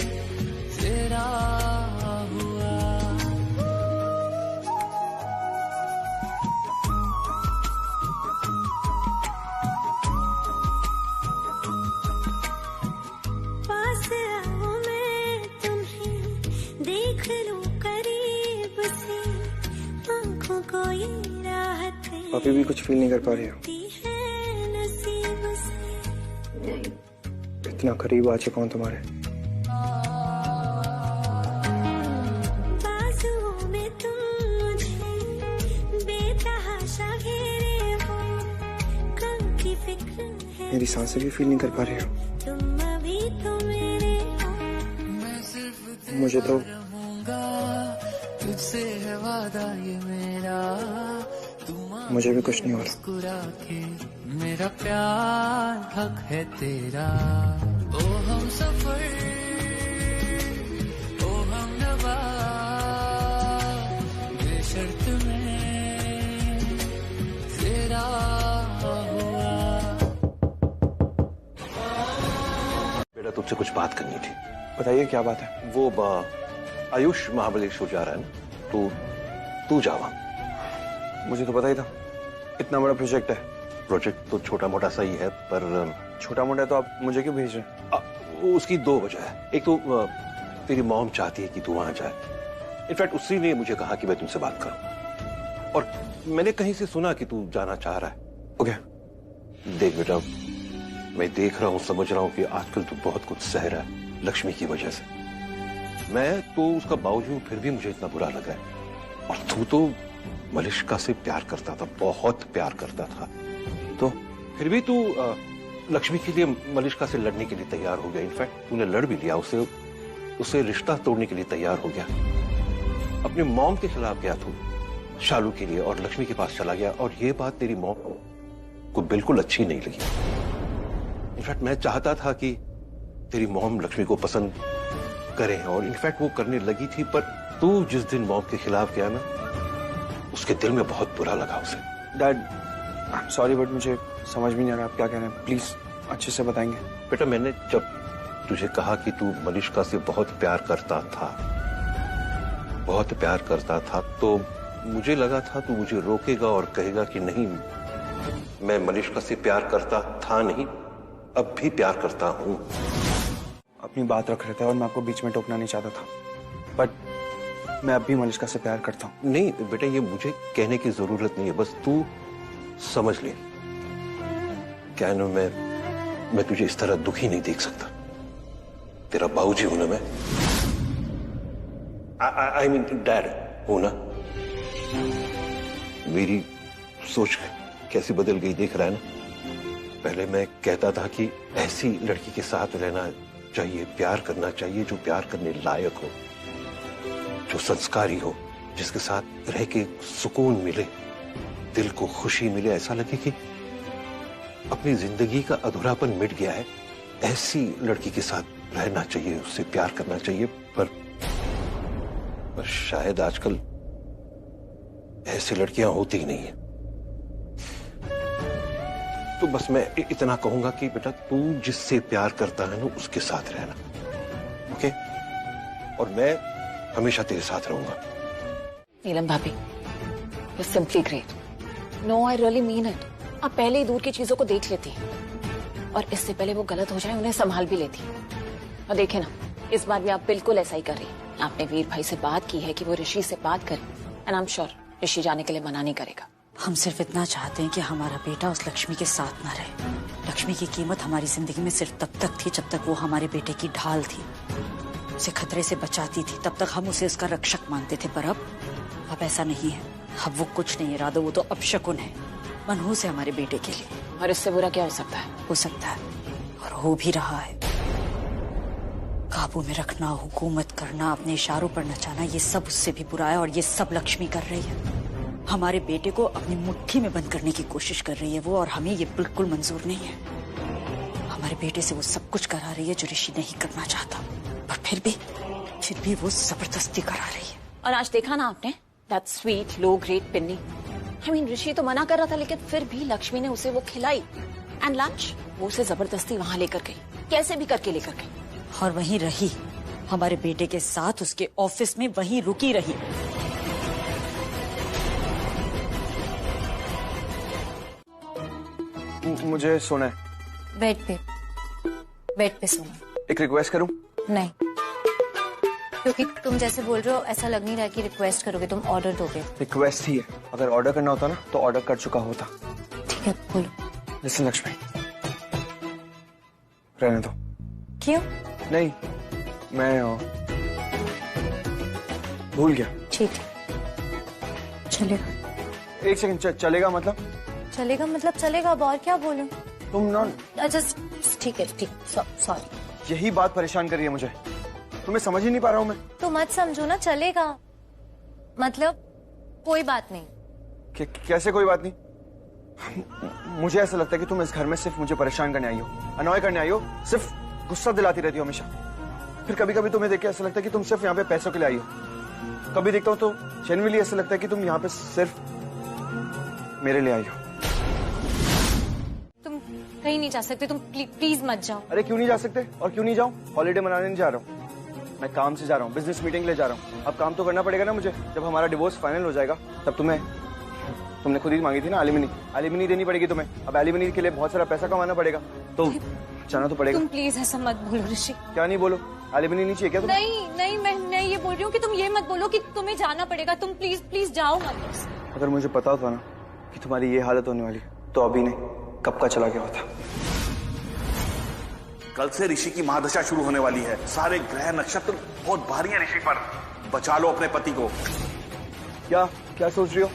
तेरा हुआ। पास आओ मैं तुम्हें देख लूं करीब से, आंखों को ये राहत अभी भी कुछ फील नहीं कर पा रही हो? है नसीब से। इतना करीब आ चुका हूँ तुम्हारे। बाजुओं में तुम मुझे बेतहाशा घेरे हो, कल की फिक्र है, मेरी सांसें भी फील नहीं कर पा रही हो? तुम अभी तो मेरे हो। मैं सिर्फ मुझे तो रहूंगा, तुझसे है वादा ये मेरा, मुझे भी कुछ नहीं हो रहा। मुस्कुरा के मेरा प्यार हक है तेरा। ओ हम सफर, ओ हम नवा, बेशर्त में तेरा हुआ। बेटा, तुझसे कुछ बात करनी थी। बताइए क्या बात है? वो आयुष महाबलेश्वर जा रहा है ना, तू जा वहां। मुझे तो पता ही था, इतना बड़ा प्रोजेक्ट है। प्रोजेक्ट तो छोटा मोटा सा ही है, पर छोटा मोटा है तो आप मुझे क्यों भेज रहे हैं? उसकी 2 वजह है। एक तो तेरी मॉम चाहती है कि तू वहां जाए। इनफैक्ट उसी ने मुझे कहा कि मैं तुमसे बात करूं। और मैंने कहीं से सुना कि तू जाना चाह रहा है। ओके। देख बेटा, मैं देख रहा हूं, समझ रहा हूं कि आजकल तू बहुत कुछ सह रहा है लक्ष्मी की वजह से। मैं तो उसका बावजूद फिर भी मुझे इतना बुरा लगा है। और तू तो मलिष्का से प्यार करता था, बहुत प्यार करता था, तो फिर भी तू लक्ष्मी के लिए मलिष्का से लड़ने के लिए तैयार हो गया। इनफैक्ट तूने लड़ भी लिया, उससे रिश्ता तोड़ने के लिए तैयार हो गया। अपने मॉम के खिलाफ गया तू शालू के लिए और लक्ष्मी के पास चला गया। और ये बात तेरी मॉम को बिल्कुल अच्छी नहीं लगी। इनफैक्ट मैं चाहता था कि तेरी मॉम लक्ष्मी को पसंद करे, और इनफैक्ट वो करने लगी थी। पर तू जिस दिन मॉम के खिलाफ गया ना, उसके दिल में बहुत बुरा लगा उसे। डैड, सॉरी बट मुझे समझ भी नहीं आ रहा आप क्या कह रहे हैं, प्लीज अच्छे से बताएंगे। बेटा, मैंने जब तुझे कहा कि तू मलिष्का से बहुत प्यार करता था, बहुत प्यार करता था, तो मुझे लगा था तू मुझे रोकेगा और कहेगा कि नहीं, मैं मलिष्का से प्यार करता था नहीं, अब भी प्यार करता हूं। अपनी बात रख रहे थे और मैं आपको बीच में टोकना नहीं चाहता था, बट मैं अब भी मलिष्का से प्यार करता हूं। नहीं बेटा, ये मुझे कहने की जरूरत नहीं है, बस तू समझ ले। क्या है ना, मैं तुझे इस तरह दुखी नहीं देख सकता। तेरा बाबूजी हूं ना मैं, आई मीन डैड हूं ना। मेरी सोच कैसी बदल गई देख रहा है ना। पहले मैं कहता था कि ऐसी लड़की के साथ रहना चाहिए, प्यार करना चाहिए जो प्यार करने लायक हो, जो संस्कारी हो, जिसके साथ रह के सुकून मिले, दिल को खुशी मिले, ऐसा लगे कि अपनी जिंदगी का अधूरापन मिट गया है। ऐसी लड़की के साथ रहना चाहिए, उससे प्यार करना चाहिए। पर शायद आजकल ऐसी लड़कियां होती ही नहीं है। तो बस मैं इतना कहूंगा कि बेटा, तू जिससे प्यार करता है ना, उसके साथ रहना, ओके? और मैं हमेशा तेरे साथ रहूंगा। नीलम भाभी, you simply great. No, I really mean it. आप पहले ही दूर की चीजों को देख लेती हैं, और इससे पहले वो गलत हो जाए उन्हें संभाल भी लेती। और देखे ना, इस बार भी आप बिल्कुल ऐसा ही कर रही हैं। आपने वीर भाई से बात की है कि वो ऋषि से बात करे, एंड आई एम श्योर ऋषि जाने के लिए मना नहीं करेगा। हम सिर्फ इतना चाहते हैं कि हमारा बेटा उस लक्ष्मी के साथ ना रहे। लक्ष्मी की कीमत हमारी जिंदगी में सिर्फ तब तक थी जब तक वो हमारे बेटे की ढाल थी, उसे खतरे से बचाती थी, तब तक हम उसे उसका रक्षक मानते थे। पर अब ऐसा नहीं है। अब वो कुछ नहीं है राधो, वो तो अपशकुन है, मनहूस है हमारे बेटे के लिए। और इससे बुरा क्या हो सकता है? हो सकता है, और हो भी रहा है। काबू में रखना, हुकूमत करना, अपने इशारों पर नचाना, ये सब उससे भी बुरा है। और ये सब लक्ष्मी कर रही है। हमारे बेटे को अपनी मुट्ठी में बंद करने की कोशिश कर रही है वो, और हमें ये बिल्कुल मंजूर नहीं है। हमारे बेटे से वो सब कुछ करा रही है जो ऋषि नहीं करना चाहता, पर फिर भी वो जबरदस्ती करा रही है। और आज देखा ना आपने, that sweet low grade pinni. I mean, Rishi तो मना कर रहा था, लेकिन फिर भी लक्ष्मी ने उसे वो खिलाई। एंड लंच वो उसे जबरदस्ती वहां लेकर गई, कैसे भी करके लेकर गई, और वहीं रही हमारे बेटे के साथ, उसके ऑफिस में वहीं रुकी रही। मुझे सोना है। बेड पे सोना। एक रिक्वेस्ट करूं? नहीं, क्योंकि तुम जैसे बोल रहे हो ऐसा लग नहीं रहा कि रिक्वेस्ट करोगे, तुम ऑर्डर दोगे। रिक्वेस्ट ही है, अगर ऑर्डर करना होता ना तो ऑर्डर कर चुका होता। ठीक है, बोलो। लिसन लक्ष्मी, रहने दो। क्यों? नहीं, मैं भूल गया। ठीक, चलेगा। एक सेकंड, चलेगा मतलब? चलेगा मतलब चलेगा, अब और क्या बोलूं? तुम ना, अच्छा ठीक है, ठीक, सॉरी। यही बात परेशान कर रही है मुझे, तुम्हें समझ ही नहीं पा रहा हूँ मैं। तो मत समझो ना, चलेगा मतलब कोई बात नहीं। कैसे कोई बात नहीं? मुझे ऐसा लगता है कि तुम इस घर में सिर्फ मुझे परेशान करने आई हो, अनॉय करने आई हो, सिर्फ गुस्सा दिलाती रहती हो हमेशा। फिर कभी कभी तुम्हें देख के ऐसा लगता है कि तुम सिर्फ यहाँ पे पैसों के लिए आई हो। कभी देखता हूँ तो जेन्युइनली ऐसा लगता है कि तुम यहाँ पे सिर्फ मेरे लिए आई हो। तुम कहीं नहीं जा सकते, तुम प्लीज मत जाओ। अरे क्यों नहीं जा सकते, और क्यों नहीं जाऊँ? हॉलीडे मनाने नहीं जा रहा हूँ, मैं काम से जा रहा हूँ, बिजनेस मीटिंग के लिए जा रहा हूँ। अब काम तो करना पड़ेगा ना मुझे। जब हमारा डिवोर्स फाइनल हो जाएगा तब तुमने खुद ही मांगी थी ना एलिमनी देनी पड़ेगी तुम्हें। अब एलिमनी के लिए बहुत सारा पैसा कमाना पड़ेगा, तो जाना तो पड़ेगा। तुम प्लीज ऐसा मत बोलो ऋषि। क्या नहीं बोलो? एलिमनी नहीं चाहिए क्या तुम्हें? नहीं, मैं ये बोल रही हूँ कि तुम ये मत बोलो कि तुम्हें जाना पड़ेगा। तुम प्लीज जाओ मत। अगर मुझे पता होता ना कि तुम्हारी ये हालत होने वाली तो अभी नहीं, कब का चला गया होता। कल से ऋषि की महादशा शुरू होने वाली है। सारे ग्रह नक्षत्र बहुत भारी है ऋषि पर। बचा लो अपने पति को। क्या क्या सोच रही हो?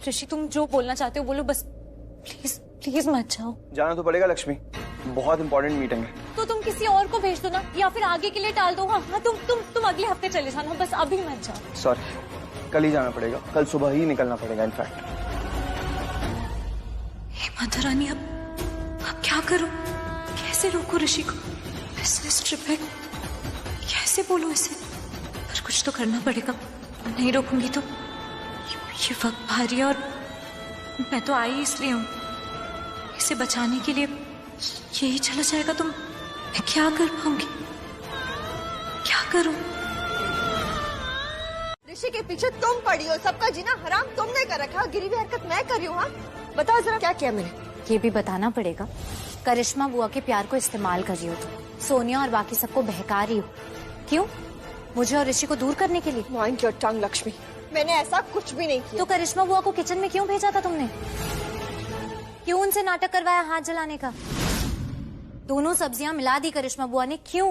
ऋषि तुम जो बोलना चाहते हो बोलो, बस प्लीज प्लीज मत जाओ। जाना तो पड़ेगा लक्ष्मी, बहुत इंपॉर्टेंट मीटिंग है। तो तुम किसी और को भेज दो ना, या फिर आगे के लिए टाल दो। हाँ तुम अगले हफ्ते चले जाना, बस अभी मत जाओ। सॉरी, कल ही जाना पड़ेगा, कल सुबह ही निकलना पड़ेगा इनफैक्ट। हे माता रानी, अब क्या करूं? कैसे रोको ऋषि को? बिजनेस ट्रिप है, कैसे बोलूं इसे? पर कुछ तो करना पड़ेगा। नहीं रोकूंगी तो ये वक्त भारी है, और मैं तो आई इसलिए हूं, इसे बचाने के लिए। यही चला जाएगा तो मैं क्या कर पाऊंगी? क्या करूं? ऋषि के पीछे तुम पड़ी हो, सबका जीना हराम तुमने कर रखा, गिरी हुई हरकत मैं कर रही हूँ। हाँ बताओ जरा क्या किया मैंने? ये भी बताना पड़ेगा। करिश्मा बुआ के प्यार को इस्तेमाल कर रही हो तुम, सोनिया और बाकी सबको बहका रही हो। क्यों? मुझे और ऋषि को दूर करने के लिए? माइंड योर टंग लक्ष्मी, मैंने ऐसा कुछ भी नहीं किया। तो करिश्मा बुआ को किचन में क्यों भेजा था तुमने? क्यों उनसे नाटक करवाया हाथ जलाने का? दोनों सब्जियां मिला दी करिश्मा बुआ ने, क्यों?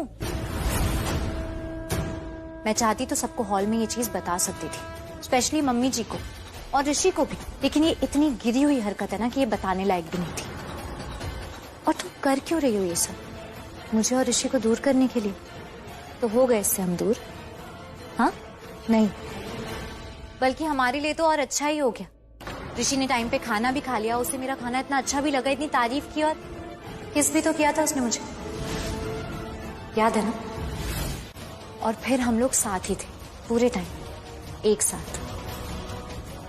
मैं चाहती तो सबको हॉल में ये चीज बता सकती थी, स्पेशली मम्मी जी को और ऋषि को भी, लेकिन ये इतनी गिरी हुई हरकत है ना कि ये बताने लायक भी नहीं थी। और तुम कर क्यों रही हो ये सब? मुझे और ऋषि को दूर करने के लिए? तो हो गए इससे हम दूर? हाँ नहीं, बल्कि हमारे लिए तो और अच्छा ही हो गया। ऋषि ने टाइम पे खाना भी खा लिया, उसे मेरा खाना इतना अच्छा भी लगा, इतनी तारीफ की, और किस भी तो किया था उसने मुझे, याद है ना? और फिर हम लोग साथ ही थे पूरे टाइम, एक साथ।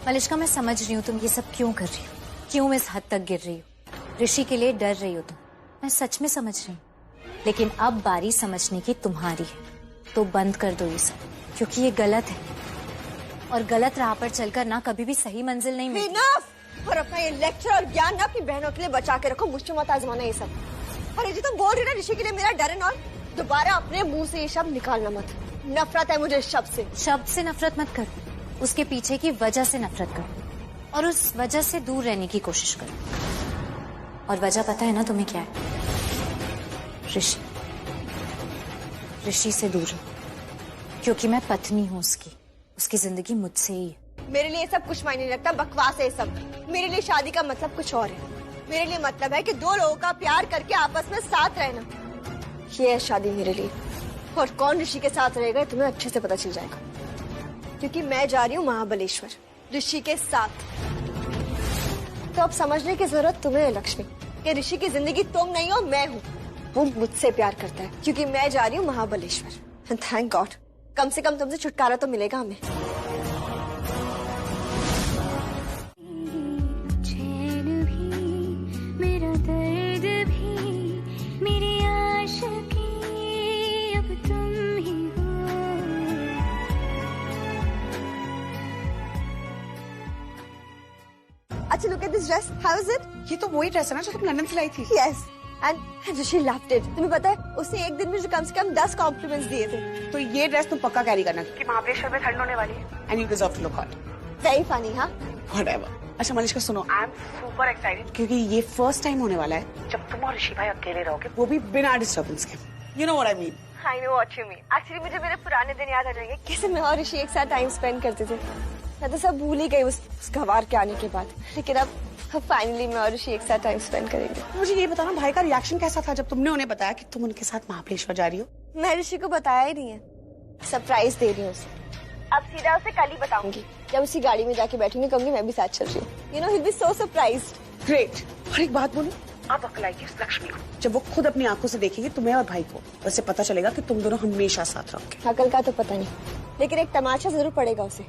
मलिश्का, मैं समझ रही हूँ तुम ये सब क्यों कर रही हो, क्यों इस हद तक गिर रही हो, ऋषि के लिए डर रही हो तुम, मैं सच में समझ रही हूँ। लेकिन अब बारी समझने की तुम्हारी है, तो बंद कर दो ये सब, क्योंकि ये गलत है, और गलत राह पर चलकर ना कभी भी सही मंजिल नहीं मिलती। Enough! और अपना ये लेक्चर और ज्ञान ना अपनी बहनों के लिए बचा के रखो, मुझसे मत आजमाना ये सब। अरे जी तुम बोल रही ना ऋषि के लिए मेरा डर है, और दोबारा अपने मुंह से ये शब्द निकालना मत। नफरत है मुझे इस शब्द से। शब्द से नफरत मत कर, उसके पीछे की वजह से नफरत कर, और उस वजह से दूर रहने की कोशिश कर। और वजह पता है ना तुम्हें क्या है? ऋषि। ऋषि से दूर हूं, क्योंकि मैं पत्नी हूं उसकी, उसकी जिंदगी मुझसे ही है। मेरे लिए सब कुछ मायने नहीं रखता, बकवास है ये सब। मेरे लिए शादी का मतलब कुछ और है। मेरे लिए मतलब है कि दो लोगों का प्यार करके आपस में साथ रहना, ये है शादी मेरे लिए। और कौन ऋषि के साथ रहेगा तुम्हें अच्छे से पता चल जाएगा, क्योंकि मैं जा रही हूँ महाबलेश्वर ऋषि के साथ। तो अब समझने की जरूरत तुम्हें है लक्ष्मी, कि ऋषि की जिंदगी तुम नहीं हो, मैं हूँ। वो मुझसे प्यार करता है, क्योंकि मैं जा रही हूँ महाबलेश्वर। थैंक गॉड, कम से कम तुमसे छुटकारा तो मिलेगा हमें। चैन भी मेरा दर्द भी मेरी आशिकी अब तुम ही हो। अच्छा look at this dress, how is it? ये तो वही ड्रेस है ना जो तुम लंदन से लाई थी? Yes, and Rishi loved it. तुम्हें पता है उसने एक दिन में कम से कम 10 कॉम्प्लीमेंट्स दिए थे। तो ये ड्रेस तुम पक्का कैरी करना, क्योंकि महाबलेश्वर में ठंड होने वाली है, and you deserve to look hot. Very funny, हाँ? व्हाटएवर। अच्छा मलिश्का सुनो, आई एम सुपर एक्साइटेड, क्योंकि ये फर्स्ट टाइम होने वाला है जब तुम और ऋषि भाई अकेले रहोगे, वो भी बिना डिस्टर्बेंस के। You know what I mean? I know what you mean. Actually मुझे मेरे पुराने दिन याद आ जाएंगे, कैसे मैं और ऋषि एक साथ टाइम स्पेंड करते थे। मैं तो सब भूल ही गई उस गवार के आने के बाद, लेकिन अब फाइनली मैं और ऋषि एक साथ टाइम स्पेंड करेंगे। मुझे ये बताना, भाई का रिएक्शन कैसा था जब तुमने उन्हें बताया कि तुम उनके साथ महाबलेश्वर जा रही हो? मैं ऋषि को बताया ही नहीं है, सरप्राइज दे रही हूँ उसे। अब सीधा उसे कल ही बताऊंगी, जब उसी गाड़ी में जाके बैठूंगी, कहूंगी मैं भी साथ चल रही हूँ। You know, he'll be so surprised. Great. और एक बात बोलूं, आप अकलाइए उस लक्ष्मी को, जब वो खुद अपनी आंखों से देखेगी तुम्हें और भाई को, उससे पता चलेगा कि तुम दोनों हमेशा साथ रहोगे। अकल का तो पता नहीं, लेकिन एक तमाशा जरूर पड़ेगा उसे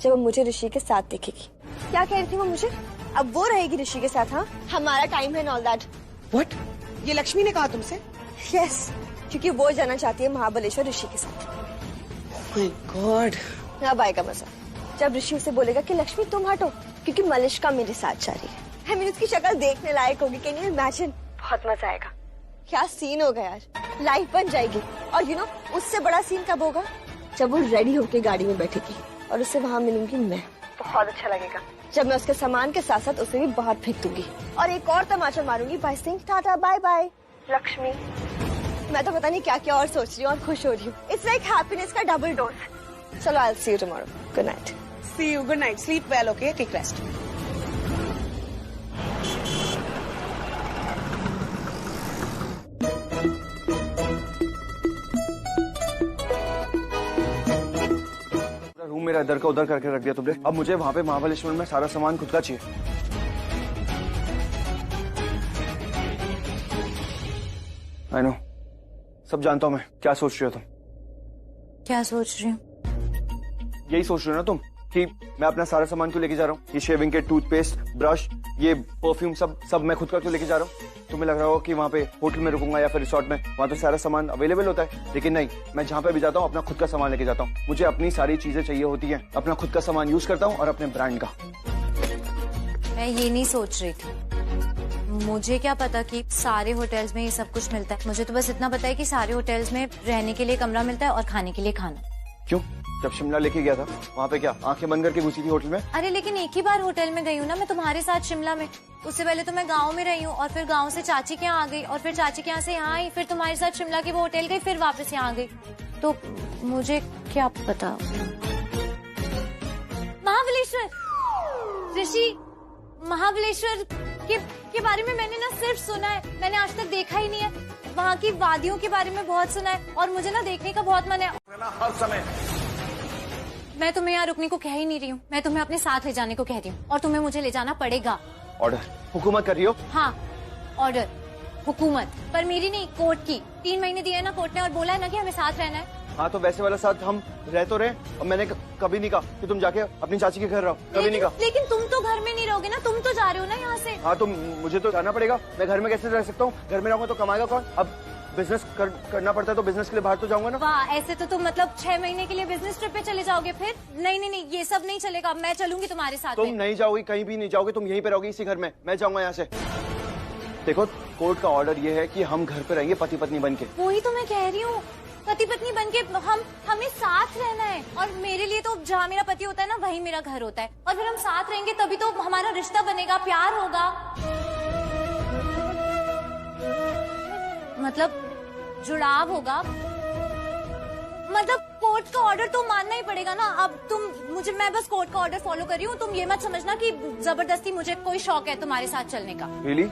जब वो मुझे ऋषि के साथ देखेगी। क्या कह रही थी वो मुझे? अब वो रहेगी ऋषि के साथ। हाँ, हमारा टाइम है, ऑल दैट। व्हाट? ये लक्ष्मी ने कहा तुमसे? यस, क्योंकि वो जाना चाहती है महाबलेश्वर ऋषि के साथ। My God. अब आएगा मजा जब ऋषि उसे बोलेगा कि लक्ष्मी तुम हटो, क्योंकि मलिश्का मेरे साथ जा रही है। I mean, उसकी शक्ल देखने लायक होगी, कैन यू इमेजिन? बहुत मजा आएगा। क्या सीन होगा यार, लाइफ बन जाएगी। और यू नो उससे बड़ा सीन कब होगा? जब वो रेडी होके गाड़ी में बैठेगी और उससे वहाँ मिलूंगी मैं। बहुत अच्छा लगेगा जब मैं उसके सामान के साथ साथ उसे भी बाहर फेंक दूंगी और एक और तमाचा मारूंगी by saying tata bye bye Lakshmi. मैं तो पता नहीं क्या क्या और सोच रही हूँ और खुश हो रही हूँ। इट्स लाइक हैप्पीनेस का डबल डोज। चलो I will see you tomorrow. Good night. See you. Good night. Sleep well. Okay, take rest. Room मेरा इधर का उधर करके रख दिया तुमने। अब मुझे वहाँ पे महाबलेश्वर में सारा सामान खुद का चाहिए। आई नो, सब जानता हूँ मैं। क्या सोच रही हो तुम? क्या सोच रही हूँ? यही सोच रही हो ना तुम कि मैं अपना सारा सामान क्यों लेके जा रहा हूँ? ये शेविंग के टूथपेस्ट, ब्रश, ये परफ्यूम सब मैं खुद का क्यों लेके जा रहा हूँ? तुम्हें लग रहा हो कि वहाँ पे होटल में रुकूंगा या फिर रिसोर्ट में, वहाँ तो सारा सामान अवेलेबल होता है। लेकिन नहीं, मैं जहाँ पे भी जाता हूँ अपना खुद का सामान लेके जाता हूँ। मुझे अपनी सारी चीजें चाहिए होती हैं, अपना खुद का सामान यूज करता हूँ और अपने ब्रांड का। मैं ये नहीं सोच रही थी। मुझे क्या पता कि सारे होटल्स में ये सब कुछ मिलता है। मुझे तो बस इतना पता है कि सारे होटल्स में रहने के लिए कमरा मिलता है और खाने के लिए खाना। क्यों? जब शिमला लेके गया था वहाँ पे क्या आंखें बंद करके घुसी थी होटल में? अरे लेकिन एक ही बार होटल में गई हूँ ना मैं तुम्हारे साथ शिमला में। उससे पहले तो मैं गांव में रही हूँ और फिर गांव से चाची के यहाँ आ गई और फिर चाची के यहाँ से यहाँ आई, फिर तुम्हारे साथ शिमला के वो होटल गई, फिर वापस यहाँ आ गई। तो मुझे क्या पता। महाबलेश्वर, ऋषि, महाबलेश्वर के बारे में मैंने ना सिर्फ सुना है, मैंने आज तक देखा ही नहीं है। वहाँ की वादियों के बारे में बहुत सुना है और मुझे ना देखने का बहुत मन है। हर समय मैं तुम्हें यहाँ रुकने को कह ही नहीं रही हूँ, मैं तुम्हें अपने साथ ले जाने को कह रही हूँ और तुम्हें मुझे ले जाना पड़ेगा। ऑर्डर? हुकूमत कर रही हो? हाँ, ऑर्डर, हुकूमत, पर मेरी नहीं, कोर्ट की। 3 महीने दिए है ना कोर्ट ने और बोला है ना कि हमें साथ रहना है। हाँ तो वैसे वाला साथ हम रह तो रहे, और मैंने कभी नहीं कहा कि तुम जाके अपनी चाची के घर रहो, कभी नहीं कहा। लेकिन तुम तो घर में नहीं रहोगे ना, तुम तो जा रहे हो ना यहाँ से। हाँ तो मुझे तो जाना पड़ेगा। मैं घर में कैसे रह सकता हूँ? घर में रहूंगा तो कमाएगा कौन? अब बिजनेस करना पड़ता है तो बिजनेस के लिए बाहर तो जाऊंगा ना। वाह, ऐसे तो तुम मतलब 6 महीने के लिए बिजनेस ट्रिप पे चले जाओगे फिर? नहीं, ये सब नहीं चलेगा, मैं चलूंगी तुम्हारे साथ। तुम नहीं जाओगी, कहीं भी नहीं जाओगे, तुम यहीं पे रहोगी इसी घर में। मैं जाऊंगा यहाँ से। देखो, कोर्ट का ऑर्डर ये है कि हम घर पे रहेंगे पति पत्नी बन के। वही तो मैं कह रही हूँ, पति पत्नी बन के हमें साथ रहना है। और मेरे लिए तो जहाँ मेरा पति होता है ना वही मेरा घर होता है, और फिर हम साथ रहेंगे तभी तो हमारा रिश्ता बनेगा, प्यार होगा, मतलब जुड़ाव होगा। मतलब कोर्ट का ऑर्डर तो मानना ही पड़ेगा ना। अब मैं बस कोर्ट का ऑर्डर फॉलो कर रही हूँ, तुम ये मत समझना कि जबरदस्ती मुझे कोई शौक है तुम्हारे साथ चलने का। रियली?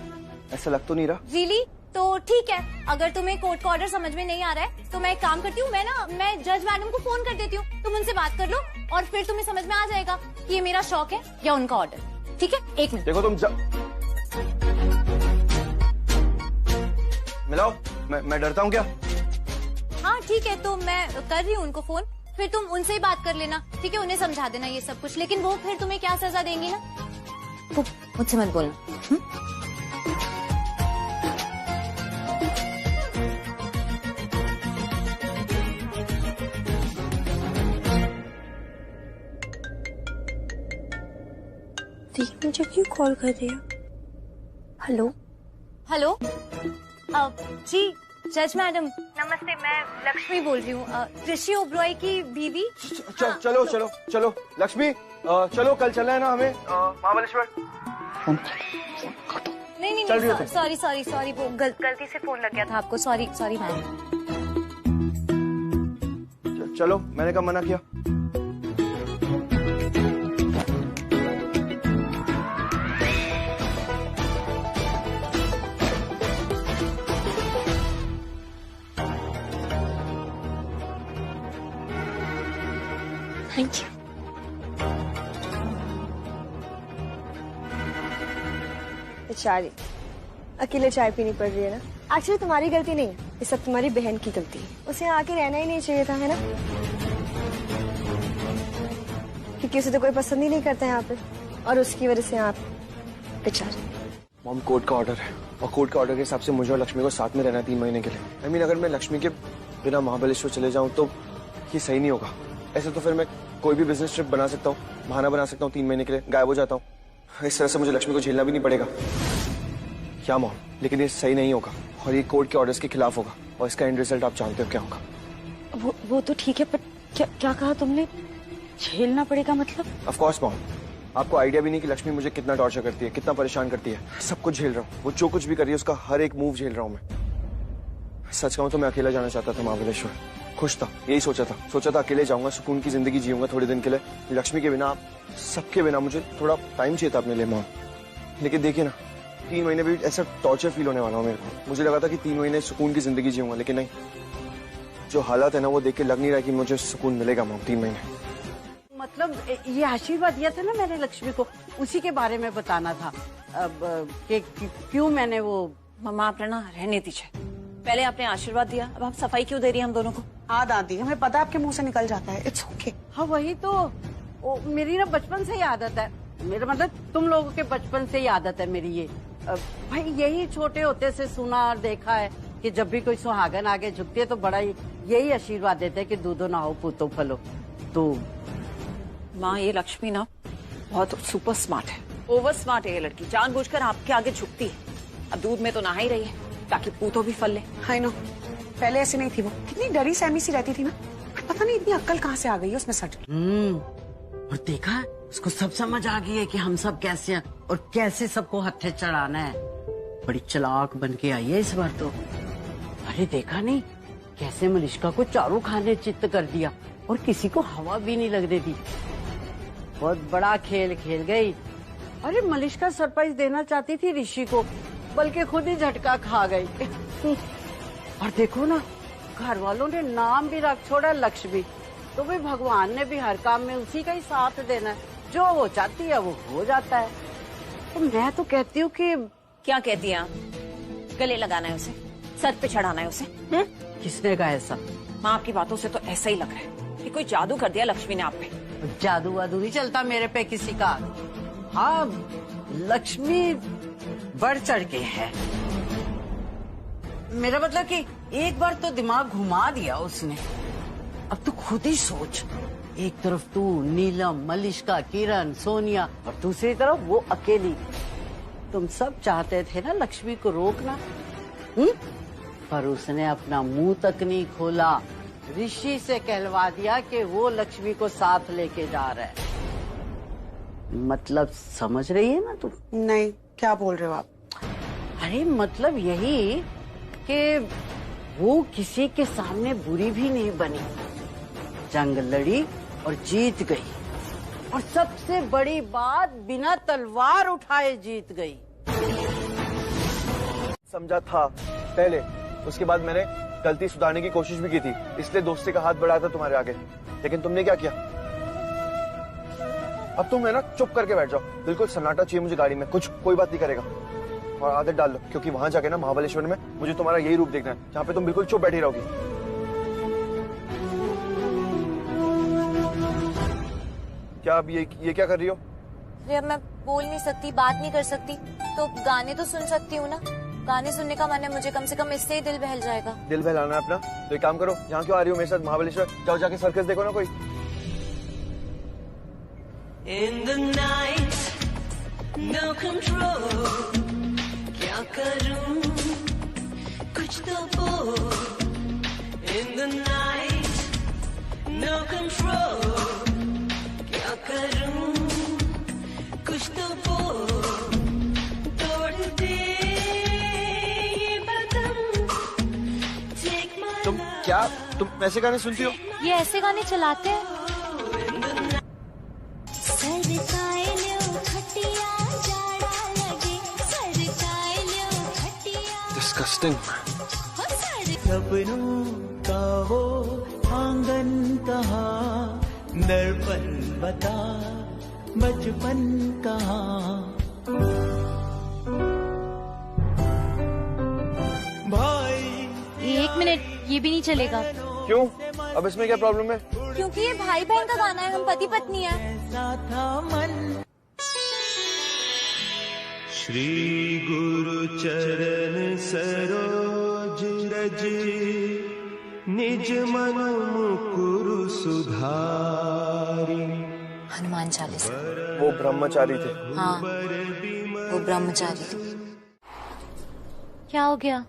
ऐसा लग तो नहीं रहा। रियली? तो ठीक है, अगर तुम्हें कोर्ट का ऑर्डर समझ में नहीं आ रहा है तो मैं एक काम करती हूँ, मैं जज मैडम को फोन कर देती हूँ, तुम उनसे बात कर लो और फिर तुम्हें समझ में आ जाएगा कि ये मेरा शौक है या उनका ऑर्डर। ठीक है, 1 मिनट। देखो तुम मिलाओ, मैं डरता हूँ क्या? हाँ ठीक है, तो मैं कर रही हूँ उनको फोन, फिर तुम उनसे ही बात कर लेना। ठीक है, उन्हें समझा देना ये सब कुछ, लेकिन वो फिर तुम्हें क्या सजा देंगी ना, वो मुझसे मत बोलना। मुझे क्यों कॉल कर दिया? हेलो जी जज मैडम नमस्ते, मैं लक्ष्मी बोल रही हूँ, ऋषि ओबरॉय की बीवी। चलो लक्ष्मी, चलो कल चलना है ना हमें महाबलेश्वर। नहीं, सॉरी, वो गलती से फोन लग गया था आपको, सॉरी मैम। चलो, मैंने कब मना किया? Thank you. बेचारी अकेले चाय पीनी पड़ रही है ना। एक्चुअली तुम्हारी गलती नहीं है, ये सब तुम्हारी बहन की गलती है। उसे यहाँ आके रहना ही नहीं चाहिए था, है ना? क्योंकि उसे तो कोई पसंद ही नहीं करता यहाँ पे, और उसकी वजह से यहाँ बेचारी। मॉम, कोर्ट का ऑर्डर है और कोर्ट के ऑर्डर के हिसाब से मुझे और लक्ष्मी को साथ में रहना 3 महीने के लिए। आई मीन, अगर मैं लक्ष्मी के बिना महाबलेश्वर चले जाऊँ तो ये सही नहीं होगा। ऐसे तो फिर मैं कोई भी बिजनेस ट्रिप बना सकता हूँ, बहाना बना सकता हूँ, 3 महीने के लिए गायब हो जाता हूँ। इस तरह से मुझे लक्ष्मी को झेलना भी नहीं पड़ेगा। क्या मॉम, लेकिन ये सही नहीं होगा और ये कोर्ट के ऑर्डर्स के खिलाफ होगा, और इसका एंड रिजल्ट आप जानते हो क्या होगा। वो तो ठीक है, पर क्या कहा तुमने? झेलना पड़ेगा मतलब? ऑफ कोर्स मॉम, आपको आइडिया भी नहीं कि लक्ष्मी मुझे कितना टॉर्चर करती है, कितना परेशान करती है। सब कुछ झेल रहा हूँ, वो जो कुछ भी कर रही है उसका हर एक मूव झेल रहा हूँ मैं। सच कहूँ तो मैं अकेला जाना चाहता था महाबलेश्वर, खुश था, यही सोचा था अकेले जाऊंगा, सुकून की जिंदगी जीऊंगा थोड़े दिन के लिए। लक्ष्मी के बिना, सबके बिना मुझे थोड़ा टाइम चाहिए था अपने लिए मॉम। लेकिन देखिए ना, 3 महीने भी ऐसा टॉर्चर फील होने वाला हूँ मेरे को। मुझे लगा था कि 3 महीने सुकून की जिंदगी जीऊंगा, लेकिन नहीं, जो हालात है ना वो देख के लग नहीं रहा कि मुझे सुकून मिलेगा मॉम 3 महीने। मतलब ये आशीर्वाद दिया था ना मैंने लक्ष्मी को, उसी के बारे में बताना था। अब क्यों मैंने वो। मम्मा आप ना रहने दीजिए, पहले आपने आशीर्वाद दिया, अब आप सफाई क्यों दे रही है हम दोनों को? हाँ दादी, हमें पता है आपके मुंह से निकल जाता है, इट्स ओके। हाँ वही तो, मेरी ना बचपन से ही आदत है, मेरा मतलब तुम लोगों के बचपन से ही आदत है मेरी ये। भाई यही छोटे होते से सुना और देखा है कि जब भी कोई सुहागन आगे झुकती है तो बड़ा ही यही आशीर्वाद देते हैं कि दूधो ना हो पूतो फलो। तो माँ ये लक्ष्मी ना बहुत सुपर स्मार्ट है, ओवर स्मार्ट है ये लड़की, जानबूझकर आपके आगे झुकती है। अब दूध में तो नहा ही रही है ताकि पूतो भी फल ले। आई नो, पहले ऐसे नहीं थी वो, कितनी डरी सहमी सी रहती थी ना, पता नहीं इतनी अक्ल कहाँ से आ गई है उसमें सच। और देखा, उसको सब समझ आ गई है कि हम सब कैसे हैं और कैसे सबको हत्थे चढ़ाना है। बड़ी चालाक बन के आई है इस बार तो। अरे देखा नहीं कैसे मलिष्का को चारों खाने चित्त कर दिया और किसी को हवा भी नहीं लगने दी। बहुत बड़ा खेल खेल गई। अरे मलिष्का सरप्राइज देना चाहती थी ऋषि को, बल्कि खुद ही झटका खा गई। और देखो ना, घर वालों ने नाम भी रख छोड़ा लक्ष्मी। तो भी भगवान ने भी हर काम में उसी का ही साथ देना है, जो वो चाहती है वो हो जाता है। तो मैं तो कहती हूँ कि। क्या कहती है आप? गले लगाना है उसे, सर पे चढ़ाना है उसे। किसने कहा ऐसा? माँ आपकी बातों से तो ऐसा ही लग रहा है कि कोई जादू कर दिया लक्ष्मी ने आप पे। जादू वादू नहीं चलता मेरे पे किसी का। हाँ लक्ष्मी बढ़ चढ़ के है, मेरा मतलब कि एक बार तो दिमाग घुमा दिया उसने। अब तू खुद ही सोच, एक तरफ तू, नीलम, मलिष्का, किरण, सोनिया और दूसरी तरफ वो अकेली। तुम सब चाहते थे ना लक्ष्मी को रोकना, पर उसने अपना मुंह तक नहीं खोला। ऋषि से कहलवा दिया कि वो लक्ष्मी को साथ लेके जा रहा है। मतलब समझ रही है ना तू? नहीं, क्या बोल रहे हो आप? अरे मतलब यही कि वो किसी के सामने बुरी भी नहीं बनी, जंग लड़ी और जीत गई। और सबसे बड़ी बात, बिना तलवार उठाए जीत गई। समझा था पहले, उसके बाद मैंने गलती सुधारने की कोशिश भी की थी, इसलिए दोस्ती का हाथ बढ़ाया था तुम्हारे आगे। लेकिन तुमने क्या किया? अब तुम है ना चुप करके बैठ जाओ, बिल्कुल सन्नाटा चाहिए मुझे गाड़ी में, कोई बात नहीं करेगा। और आदत डाल लो, क्योंकि वहां जाके ना महाबलेश्वर में मुझे तुम्हारा यही रूप देखना है, जहाँ पे तुम बिल्कुल चुप बैठी रहोगी। क्या अब ये क्या कर रही हो? अब मैं बोल नहीं सकती, बात नहीं कर सकती, तो गाने तो सुन सकती हूँ ना। गाने सुनने का मन है मुझे, कम से कम इससे ही दिल बहल जाएगा। दिल बहलाना है अपना? तो एक काम करो, यहाँ क्यों आ रही हो मेरे साथ महाबलेश्वर? जाओ जाके सर्कस देखो ना कोई। In the night, no control, क्या करूं, कुछ तो बोल। In the night, no control, क्या करूं, कुछ तो बोल। तोड़ दे ये बदन, take my तुम ऐसे गाने सुनती हो? ये ऐसे गाने चलाते हैं? Disgusting. सपनों का वो आंगन कहाँ, दर्पण बता बचपन कहाँ। भाई 1 मिनट, ये भी नहीं चलेगा। क्यों? अब इसमें क्या प्रॉब्लम है? क्योंकि ये भाई बहन का गाना है, हम पति पत्नी है। श्री गुरु चरण सरोज रज, निज मन मुकुरु सुधारी। हनुमान चालीसा। वो ब्रह्मचारी थे। हाँ, वो ब्रह्मचारी थे। क्या हो गया?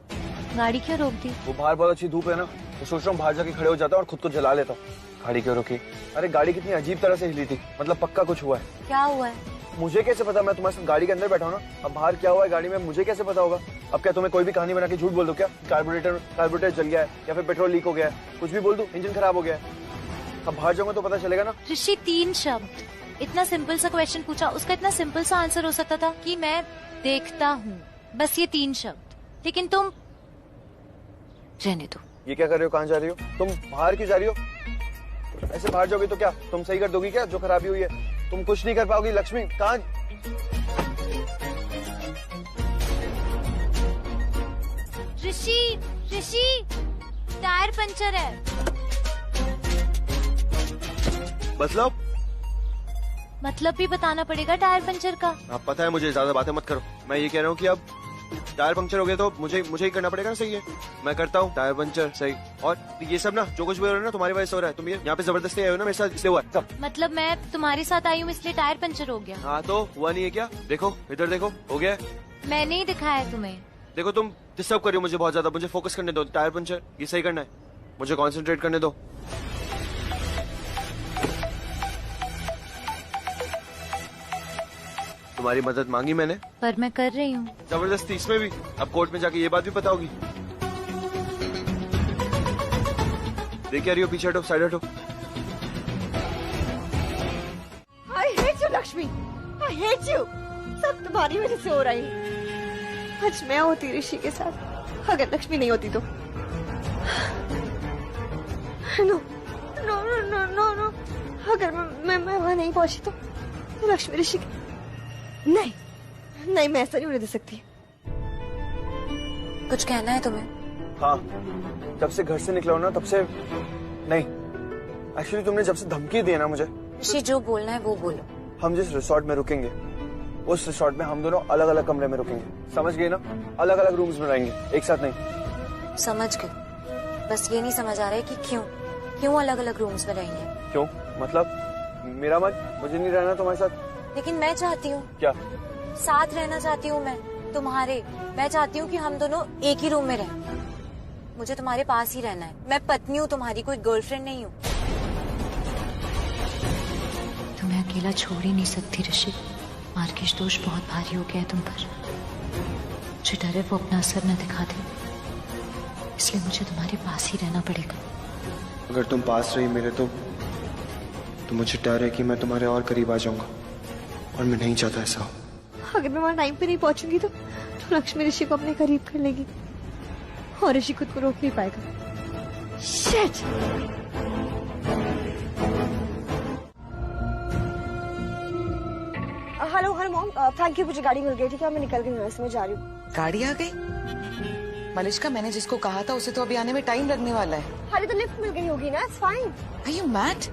गाड़ी क्यों रोक दी? वो बाहर बहुत अच्छी धूप है ना, तो सोच रहा हूँ बाहर जाके खड़े हो जाता और खुद को जला लेता। गाड़ी क्यों रुकी? अरे गाड़ी कितनी अजीब तरह से हिली थी, मतलब पक्का कुछ हुआ है। क्या हुआ है? मुझे कैसे पता? मैं तुम्हारे साथ गाड़ी के अंदर बैठा हूँ ना, अब बाहर क्या हुआ है गाड़ी में मुझे कैसे पता होगा? अब क्या तुम्हें कोई भी कहानी बना के झूठ बोल दो क्या? कार्बोरेटर जल गया है या फिर पेट्रोल लीक हो गया है, कुछ भी बोल दूं, इंजन खराब हो गया है। अब बाहर जाऊंगा तो पता चलेगा ना। ऋषि 3 शब्द, इतना सिंपल सा क्वेश्चन पूछा, उसका इतना सिंपल सा आंसर हो सकता था कि मैं देखता हूँ, बस ये 3 शब्द। लेकिन तुम रहने दो। ये क्या कर रहे हो? कहाँ जा रही हो तुम? बाहर क्यों जा रही हो? ऐसे बाहर जाओगी तो क्या तुम सही कर दोगी क्या जो खराबी हुई है? तुम कुछ नहीं कर पाओगी लक्ष्मी। कहाँ? ऋषि टायर पंचर है। मतलब भी बताना पड़ेगा टायर पंचर का। आप पता है मुझे, ज्यादा बातें मत करो। मैं ये कह रहा हूँ कि अब टायर पंक्चर हो गया तो मुझे ही करना पड़ेगा ना। सही है, मैं करता हूँ टायर पंक्चर। सही। और ये सब ना जो कुछ भी हो रहा है ना तुम्हारी वजह से हो रहा है। तुम यहाँ पे जबरदस्ती आए हो ना मेरे साथ, इसलिए हुआ सब। मतलब मैं तुम्हारे साथ आई हूँ इसलिए टायर पंचर हो गया? हाँ तो हुआ नहीं है क्या? देखो इधर देखो, हो गया। मैंने ही दिखाया तुम्हें। देखो तुम डिस्टर्ब कर रही हो मुझे बहुत ज्यादा। मुझे फोकस करने दो। टायर पंचर ये सही करना है, मुझे कॉन्सेंट्रेट करने दो। तुम्हारी मदद मांगी मैंने, पर मैं कर रही हूँ जबरदस्ती। इसमें भी अब कोर्ट में जाके ये बात भी पता होगी। देख क्या रही हो? पीछे हटो, साइड हटो। I hate you, Lakshmi. I hate you। सब तुम्हारी वजह से हो रही है। आज मैं होती ऋषि के साथ, अगर लक्ष्मी नहीं होती तो। No no no no no no, अगर मैं वहां नहीं पहुंची तो लक्ष्मी ऋषि के... नहीं नहीं, मैं ऐसा नहीं होने दे सकती। कुछ कहना है तुम्हें? हाँ, जब से घर से निकला हो ना तब से नहीं। एक्चुअली तुमने जब से धमकी दी है ना मुझे। ऋषि जो बोलना है वो बोलो। हम जिस रिसोर्ट में रुकेंगे उस रिसोर्ट में हम दोनों अलग अलग कमरे में रुकेंगे, समझ गए ना? अलग अलग रूम्स में रहेंगे, एक साथ नहीं। समझ गए, बस ये नहीं समझ आ रहा है कि क्यों अलग अलग रूम्स में रहेंगे? क्यों मतलब? मेरा मन, मुझे नहीं रहना तुम्हारे साथ। लेकिन मैं चाहती हूँ। क्या? साथ रहना चाहती हूँ मैं तुम्हारे। मैं चाहती हूँ कि हम दोनों एक ही रूम में रहें। मुझे तुम्हारे पास ही रहना है। मैं पत्नी हूँ तुम्हारी, कोई गर्लफ्रेंड नहीं हूँ। तुम्हें अकेला छोड़ ही नहीं सकती ऋषि। मार्केश दोष बहुत भारी हो गया है तुम पर। मुझे डर है वो अपना असर न दिखा दे, इसलिए मुझे तुम्हारे पास ही रहना पड़ेगा। अगर तुम पास रही मेरे तो मुझे डर है कि मैं तुम्हारे और करीब आ जाऊंगा, और मैं नहीं चाहता ऐसा हो। अगर मैं वहां टाइम पे नहीं पहुंचूंगी तो लक्ष्मी ऋषि को अपने करीब कर लेगी और ऋषि खुद को रोक नहीं पाएगा। Shit! Hello hello mom, thank you, मुझे गाड़ी मिल गई। ठीक है, मैं निकल गई यहाँ से, मैं जा रही हूँ। गाड़ी आ गई? मलिष्का, मैंने जिसको कहा था उसे तो अभी आने में टाइम लगने वाला है। अरे तो लिफ्ट मिल गई होगी ना, it's fine. Are you mad?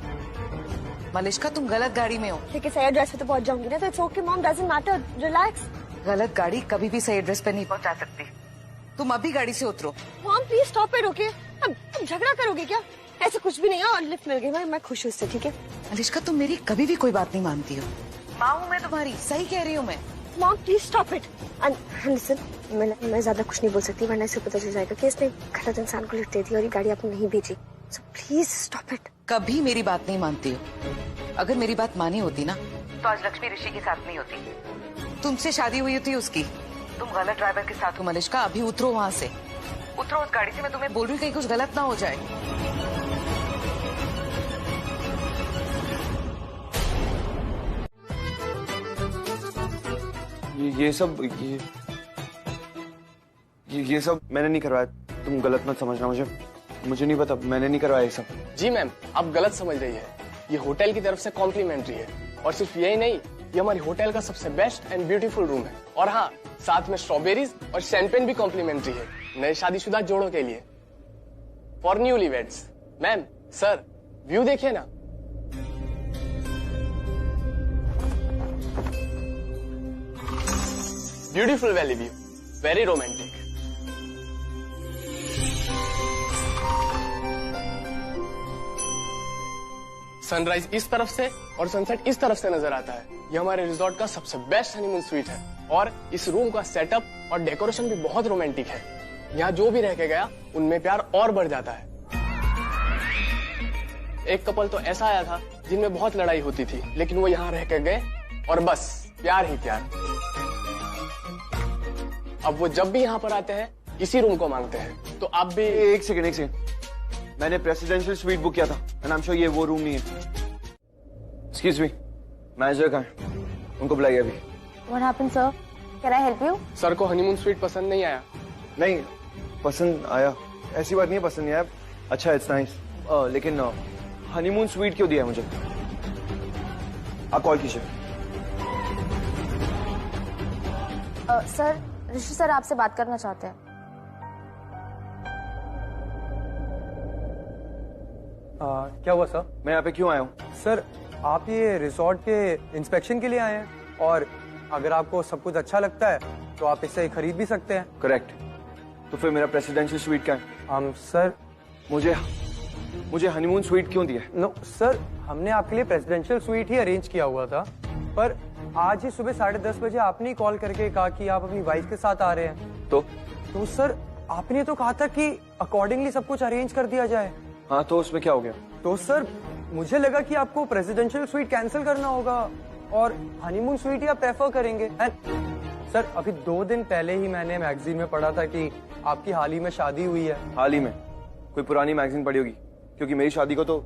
Malishka, तुम गलत गाड़ी में हो। ठीक है, सही एड्रेस पे तो पहुंच जाऊंगी ना, तो it's okay mom, doesn't matter, relax. गलत गाड़ी कभी भी सही एड्रेस पे नहीं पहुंचा सकती। तुम अभी गाड़ी से उतरो। Mom please stop it, okay? अब तुम झगड़ा करोगे क्या? ऐसा कुछ भी नहीं है, और लिफ्ट मिल गई, मैं खुश हूँ इससे। ठीक है मलिष्का, तुम मेरी कभी भी कोई बात नहीं मानती हो। माँ हूँ मैं तुम्हारी, सही कह रही हूँ मैं। Mom please stop it. And listen, मैं ज्यादा कुछ नहीं बोल सकती वरना इसे पता चल जाएगा कि इसने गलत इंसान को लिफ्ट दे दी और ये गाड़ी आपने नहीं भेजी। So please stop it. कभी मेरी बात नहीं मानती हो। अगर मेरी बात मानी होती ना तो आज लक्ष्मी ऋषि के साथ नहीं होती, तुमसे शादी हुई होती उसकी। तुम गलत ड्राइवर के साथ हो मलिष्का, अभी उतरो वहाँ से, उतरो उस गाड़ी से। मैं तुम्हें बोल रही हूँ कहीं कुछ गलत ना हो जाए। ये सब मैंने नहीं करवाया, तुम गलत मत समझना। मुझे नहीं पता, मैंने नहीं करवाया ये सब। जी मैम, आप गलत समझ रही है। ये होटल की तरफ से कॉम्प्लीमेंट्री है, और सिर्फ यही नहीं, ये हमारी होटल का सबसे बेस्ट एंड ब्यूटीफुल रूम है। और हाँ, साथ में स्ट्रॉबेरीज और शैंपेन भी कॉम्प्लीमेंट्री है नए शादीशुदा जोड़ों के लिए, for newlyweds. Ma'am, sir, view देखिए ना। Beautiful valley view, very romantic. Sunrise इस तरफ से और सनसेट इस तरफ से नजर आता है। ये हमारे रिजॉर्ट का सबसे बेस्ट हनीमून स्वीट है, और इस रूम का सेटअप और डेकोरेशन भी बहुत रोमांटिक है। यहाँ जो भी रह के गया उनमें प्यार और बढ़ जाता है। एक कपल तो ऐसा आया था जिनमें बहुत लड़ाई होती थी, लेकिन वो यहाँ रह कर गए और बस प्यार ही प्यार। अब वो जब भी यहाँ पर आते हैं इसी रूम को मांगते हैं। तो आप भी एक सेकंड, मैंने प्रेसिडेंशियल स्वीट बुक किया था एंड आई एम श्योर ये वो रूम नहीं है। एक्सक्यूज मी, मैनेजर कहाँ है? उनको बुलाइए अभी। What happened, sir? Can I help you? Sir को हनीमून स्वीट पसंद नहीं आया। नहीं, पसंद आया, ऐसी बात नहीं है, पसंद नहीं आया। अच्छा, इट्स नाइस, लेकिन हनीमून स्वीट क्यों दिया है मुझे? आप कॉल कीजिए। सर, ऋषि सर आपसे बात करना चाहते हैं। क्या हुआ सर? मैं यहाँ पे क्यों आया हूँ? सर, आप ये रिसोर्ट के इंस्पेक्शन के लिए आए हैं और अगर आपको सब कुछ अच्छा लगता है तो आप इसे खरीद भी सकते हैं। करेक्ट। तो फिर मेरा प्रेसिडेंशियल स्वीट क्या है? सर, मुझे हनीमून स्वीट क्यों दिया? नो सर, हमने आपके लिए प्रेसिडेंशियल स्वीट ही अरेंज किया हुआ था, पर आज ही सुबह 10:30 बजे आपने कॉल करके कहा कि आप अपनी वाइफ के साथ आ रहे हैं। तो सर, आपने तो कहा था कि अकॉर्डिंगली सब कुछ अरेंज कर दिया जाए। हाँ, तो उसमें क्या हो गया? तो सर, मुझे लगा कि आपको प्रेसिडेंशियल स्वीट कैंसिल करना होगा और हनीमून स्वीट ही आप प्रेफर करेंगे। सर, अभी 2 दिन पहले ही मैंने मैगजीन में पढ़ा था कि आपकी हाल ही में शादी हुई है। हाल ही में? कोई पुरानी मैगजीन पढ़ी होगी, क्योंकि मेरी शादी को तो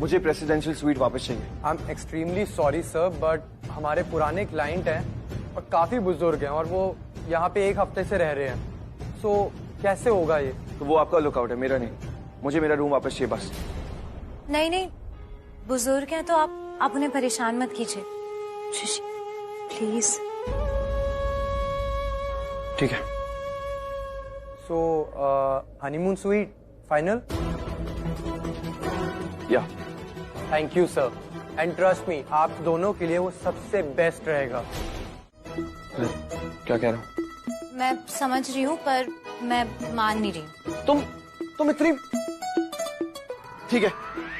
मुझे प्रेसिडेंशियल स्वीट वापस चाहिए। I am extremely sorry sir, but हमारे पुराने क्लाइंट हैं और काफी बुजुर्ग हैं और वो यहाँ पे 1 हफ्ते से रह रहे हैं, सो कैसे होगा ये? तो वो आपका लुकआउट है, मेरा नहीं। मुझे मेरा रूम वापस चाहिए बस। नहीं, बुजुर्ग हैं तो आप उन्हें परेशान मत कीजिए। प्लीज। ठीक है। सो हनीमून स्वीट फाइनल? या। Thank you sir, and trust me, आप दोनों के लिए वो सबसे बेस्ट रहेगा। क्या कह रहा हूँ? मैं समझ रही हूँ पर मैं मान नहीं रही हूँ। तुम इतनी ठीक है,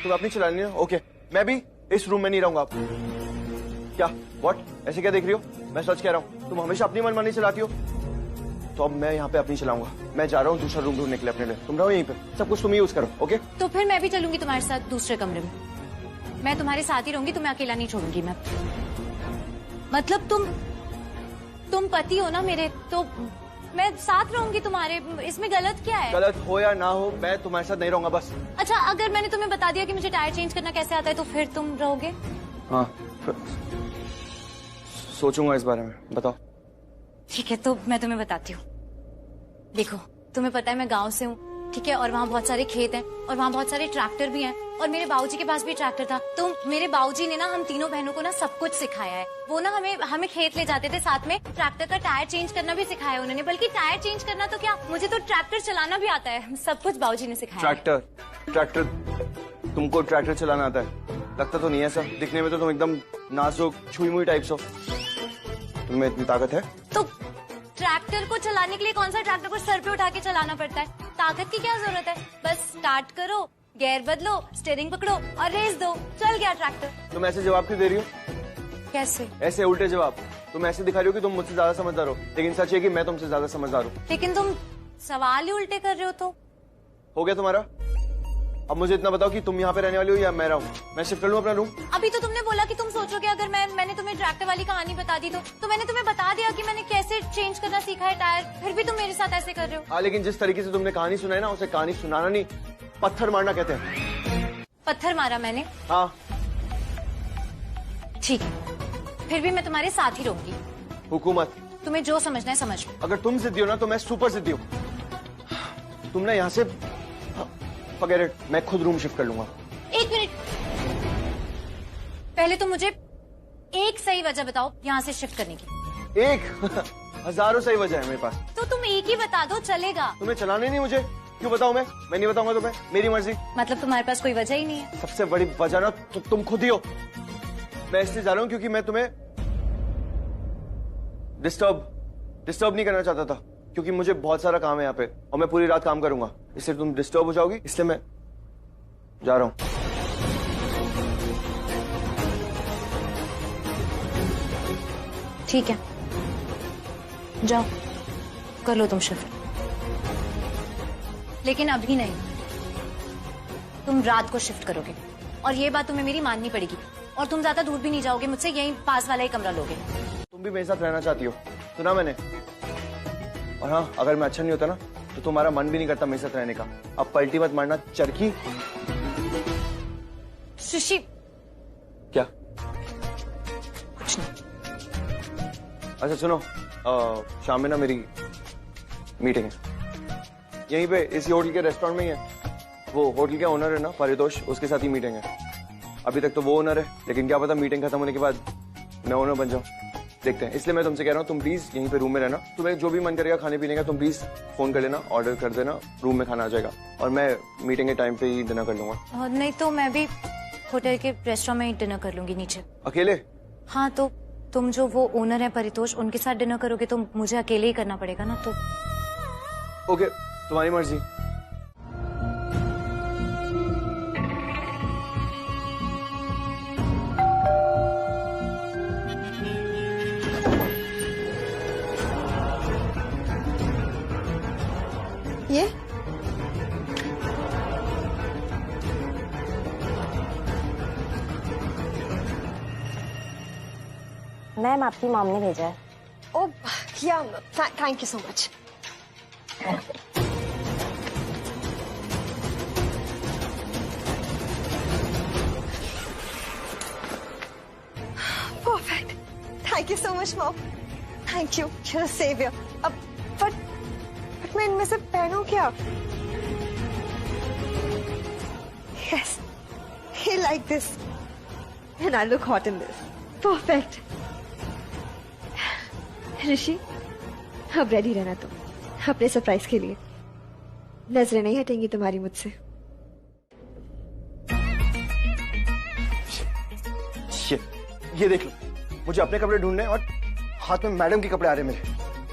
तुम अपनी चलानी है। ओके, मैं भी इस रूम में नहीं रहूंगा। क्या? व्हाट? ऐसे क्या देख रही हो? मैं सच कह रहा हूँ, तुम हमेशा अपनी मनमानी चलाती हो। तो अब मैं यहाँ पे अपनी चलाऊंगा। मैं जा रहा हूँ दूसरा रूम ढूंढने के लिए अपने लिए। तुम रहो यहीं पे, सब कुछ तुम ही यूज करो। ओके? तो फिर मैं भी चलूंगी तुम्हारे साथ दूसरे कमरे में। मैं तुम्हारे साथ ही रहूंगी, तुम्हें अकेला नहीं छोड़ूंगी मैं। मतलब तुम पति हो ना मेरे, तो मैं साथ रहूंगी तुम्हारे। इसमें गलत क्या है? गलत हो या ना हो, मैं तुम्हारे साथ नहीं रहूंगा बस। अच्छा, अगर मैंने तुम्हें बता दिया कि मुझे टायर चेंज करना कैसे आता है तो फिर तुम रहोगे? हाँ, सोचूंगा इस बारे में। बताओ। ठीक है, तो मैं तुम्हें बताती हूँ। देखो, तुम्हें पता है मैं गांव से हूँ, ठीक है, और वहाँ बहुत सारे खेत हैं और वहाँ बहुत सारे ट्रैक्टर भी हैं और मेरे बाबूजी के पास भी ट्रैक्टर था। तो मेरे बाबूजी ने ना हम तीनों बहनों को ना सब कुछ सिखाया है। वो ना हमें खेत ले जाते थे, साथ में ट्रैक्टर का टायर चेंज करना भी सिखाया उन्होंने। बल्कि टायर चेंज करना तो क्या, मुझे तो ट्रैक्टर चलाना भी आता है। सब कुछ बाबूजी ने सिखाया। ट्रैक्टर? तुमको ट्रैक्टर चलाना आता है? लगता तो नहीं है सर, दिखने में तो तुम एकदम नाजुक छुई मुई टाइप्स हो। तुम्हें इतनी ताकत है? तो ट्रैक्टर को चलाने के लिए कौन सा ट्रैक्टर को सर पे उठा के चलाना पड़ता है? ताकत की क्या जरूरत है? बस स्टार्ट करो, गियर बदलो, स्टीयरिंग पकड़ो और रेस दो, चल गया ट्रैक्टर। तुम ऐसे जवाब क्यों दे रही हो? कैसे? ऐसे उल्टे जवाब। तुम ऐसे दिखा रही हो कि तुम मुझसे ज्यादा समझदार हो, लेकिन सच है कि मैं तुमसे ज्यादा समझदार हूँ। लेकिन तुम सवाल ही उल्टे कर रहे हो। तो हो गया तुम्हारा? अब मुझे इतना बताओ कि तुम यहाँ पे रहने वाली हो या मैं रहूँ? मैं शिफ्ट कर लूँ अपना रूम? अभी तो तुमने बोला कि तुम सोचोगे अगर मैंने तुम्हें ट्रैक्टर वाली कहानी बता दी तो मैंने तुम्हें बता दिया कि मैंने कैसे चेंज करना सीखा है टायर, फिर भी तुम मेरे साथ ऐसे कर रहे हो। हाँ, लेकिन जिस तरीके से तुमने कहानी सुनाई ना, उसे कहानी सुनाना नहीं, पत्थर मारना कहते हैं। पत्थर मारा मैंने? हाँ। ठीक है, फिर भी मैं तुम्हारे साथ ही रहूंगी। हुकूमत? तुम्हें जो समझना है समझ लो। अगर तुम जिद्दी हो ना तो मैं सुपर जिद्दी हूँ। तुम ना यहाँ से forget it, मैं खुद रूम शिफ्ट कर लूंगा। 1 मिनट, पहले तो मुझे एक सही वजह बताओ यहाँ से शिफ्ट करने की। एक? हजारों सही वजह है मेरे पास। तो तुम एक ही बता दो, चलेगा? तुम्हें चलाने नहीं मुझे, क्यों बताऊं मैं नहीं बताऊंगा तुम्हें, मेरी मर्जी। मतलब तुम्हारे पास कोई वजह ही नहीं है? सबसे बड़ी वजह ना तुम खुद ही हो। मैं इसलिए जा रहा हूँ क्योंकि मैं तुम्हें डिस्टर्ब नहीं करना चाहता था, क्योंकि मुझे बहुत सारा काम है यहाँ पे और मैं पूरी रात काम करूंगा, इसलिए तुम डिस्टर्ब हो जाओगी, इसलिए मैं जा रहा हूँ। ठीक है, जाओ कर लो तुम शिफ्ट। लेकिन अभी नहीं, तुम रात को शिफ्ट करोगे और ये बात तुम्हें मेरी माननी पड़ेगी। और तुम ज्यादा दूर भी नहीं जाओगे मुझसे, यहीं पास वाला ही कमरा लोगे। तुम भी मेरे साथ रहना चाहती हो, सुना मैंने। और हाँ, अगर मैं अच्छा नहीं होता ना तो तुम्हारा मन भी नहीं करता मेरे साथ रहने का। अब पलटी मत मारना चरखी। ऋषि, क्या? कुछ नहीं। अच्छा सुनो, शाम में ना मेरी मीटिंग है, यहीं पे इसी होटल के रेस्टोरेंट में ही है। वो होटल के ओनर है ना परितोष, उसके साथ ही मीटिंग है। अभी तक तो वो ओनर है, लेकिन क्या पता मीटिंग खत्म होने के बाद मैं ओनर बन जाऊं। देखते हैं, इसलिए मैं तुमसे कह रहा हूँ तुम प्लीज यहीं पे रूम में रहना। तुम्हें जो भी मन करेगा खाने पीने का तुम प्लीज फोन कर लेना, ऑर्डर कर देना, रूम में खाना आ जाएगा। और मैं मीटिंग के टाइम पे ही डिनर कर लूंगा। नहीं तो मैं भी होटल के रेस्टोरेंट में ही डिनर कर लूंगी नीचे। अकेले? हाँ, तो तुम जो वो ओनर है परितोष, उनके साथ डिनर करोगे तो मुझे अकेले ही करना पड़ेगा ना। तो ओके, तुम्हारी मर्जी। ये मैम, आपकी मॉम ने भेजा है। ओ या, thank you so much. Perfect, thank you so much mom, thank you, you're a savior। अब बट मैं इनमें से पहनूं क्या? Yes, he like this, and I look hot in this. Perfect. ऋषि, अब रेडी रहना तुम अपने सरप्राइज के लिए। नजरें नहीं हटेंगी तुम्हारी मुझसे। ये देख लो, मुझे अपने कपड़े ढूंढने और हाथ में मैडम के कपड़े आ रहे मेरे।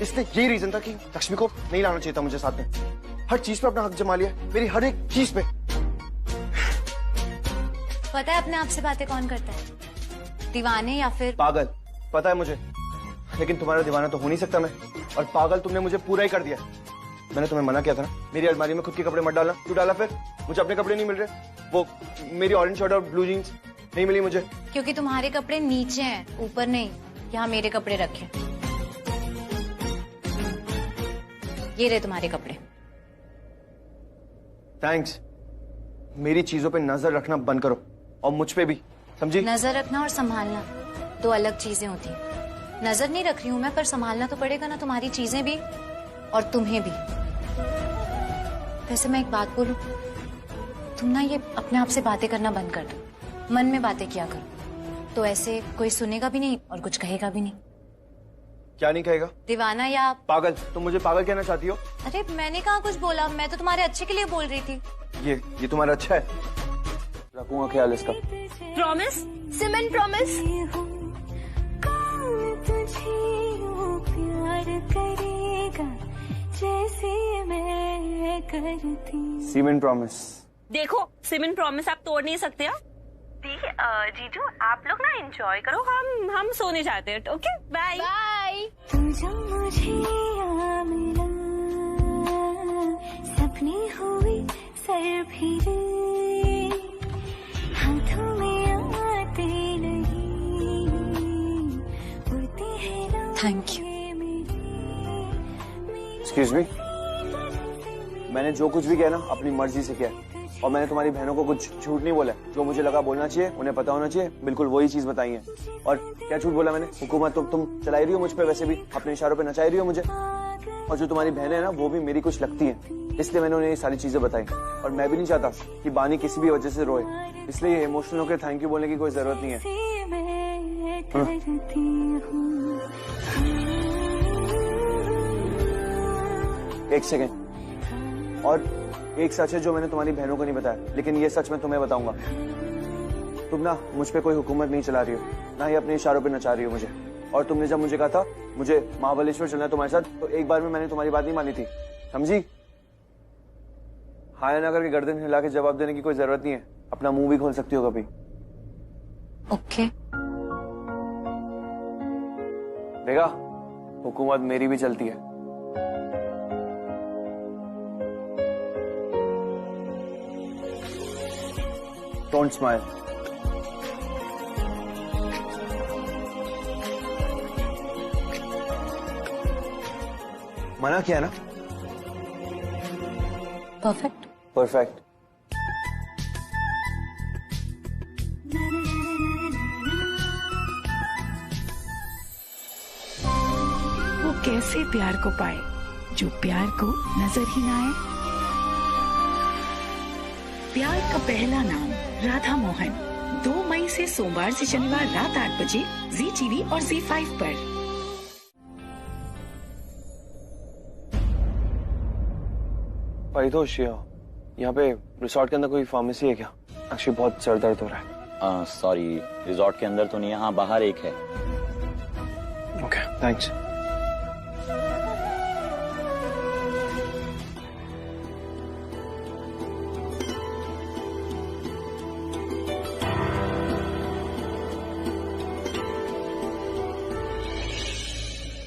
इसलिए यही रीजन था कि लक्ष्मी को नहीं लाना चाहिए था मुझे साथ में। हर चीज पे अपना हक जमा लिया, मेरी हर एक चीज पे। पता है अपने आप से बातें कौन करता है? दीवाने या फिर पागल। पता है मुझे, लेकिन तुम्हारा दीवाना तो हो नहीं सकता मैं। और पागल तुमने मुझे पूरा ही कर दिया। मैंने तुम्हें मना किया था ना, मेरी अलमारी में खुद के कपड़े मत डालना। क्यों डाला फिर? मुझे अपने कपड़े नहीं मिल रहे। वो मेरी ऑरेंज शर्ट और ब्लू जीन्स नहीं मिली मुझे। क्योंकि तुम्हारे कपड़े नीचे हैं, ऊपर नहीं। यहाँ मेरे कपड़े रखे, ये रहे तुम्हारे कपड़े। थैंक्स। मेरी चीजों पे नजर रखना बंद करो, और मुझ पे भी, समझी? नजर रखना और संभालना दो अलग चीजें होती हैं। नजर नहीं रख रही हूं मैं, पर संभालना तो पड़ेगा ना, तुम्हारी चीजें भी और तुम्हें भी। वैसे मैं एक बात बोलूं, तुम ना ये अपने आप से बातें करना बंद कर दो, मन में बातें किया करो, तो ऐसे कोई सुनेगा भी नहीं और कुछ कहेगा भी नहीं। क्या नहीं कहेगा? दीवाना या पागल। तुम मुझे पागल कहना चाहती हो? अरे मैंने कहाँ कुछ बोला, मैं तो तुम्हारे अच्छे के लिए बोल रही थी। ये तुम्हारा अच्छा है, रखूंगा ख्याल इसका। Promise, cement promise. प्यार करेगा जैसे मैं करती। Cement promise. देखो, सिमन प्रॉमिस आप तोड़ नहीं सकते। जीजू, आप लोग ना एंजॉय करो, हम सोने जाते हैं। Okay, bye bye. तू जो मुझे आ मिला, सपने हुए सर फिरे, हाथों में आते नहीं, उड़ते हैं। Thank you. एक्सक्यूज मी, मैंने जो कुछ भी किया ना अपनी मर्जी से किया, और मैंने तुम्हारी बहनों को कुछ झूठ नहीं बोला। जो मुझे लगा बोलना चाहिए, उन्हें पता होना चाहिए, बिल्कुल वही चीज बताई है। और क्या झूठ बोला मैंने? हुकूमत तो तुम चलाई रही हो मुझ पे, वैसे भी अपने इशारों पे नचाई रही हो मुझे। और जो तुम्हारी बहनें हैं ना, वो भी मेरी कुछ लगती हैं, इसलिए मैंने उन्हें ये सारी चीजें बताई। और मैं भी नहीं चाहता कि बानी किसी भी वजह से रोए, इसलिए इमोशनल होकर थैंक यू बोलने की कोई जरूरत नहीं है। एक सेकेंड, और एक सच है जो मैंने तुम्हारी बहनों को नहीं बताया, लेकिन ये सच मैं तुम्हें बताऊंगा। तुम ना मुझ पे कोई हुकूमत नहीं चला रही हो, ना ही अपने इशारों पे नचा रही हो मुझे। और तुमने जब मुझे कहा था मुझे महाबलेश्वर चलना है तुम्हारे साथ, तो एक बार में मैंने तुम्हारी बात नहीं मानी थी, समझी? हाय ना करके गर्दन हिला के जवाब देने की कोई जरूरत नहीं है, अपना मुंह भी खोल सकती हो कभी। ओके। देखा, हुकूमत मेरी भी चलती है। Don't smile. मना किया ना? परफेक्ट। परफेक्ट। वो कैसे प्यार को पाए जो प्यार को नजर ही ना आए। प्यार का पहला नाम राधा मोहन, 2 मई से सोमवार से शनिवार रात 8 बजे जी टीवी और ZEE5 पर। परितोष, यहाँ पे रिसोर्ट के अंदर कोई फार्मेसी है क्या? एक्चुअली बहुत सर दर्द हो रहा है। सॉरी, रिसोर्ट के अंदर तो नहीं है, हाँ बाहर एक है। Okay, thanks.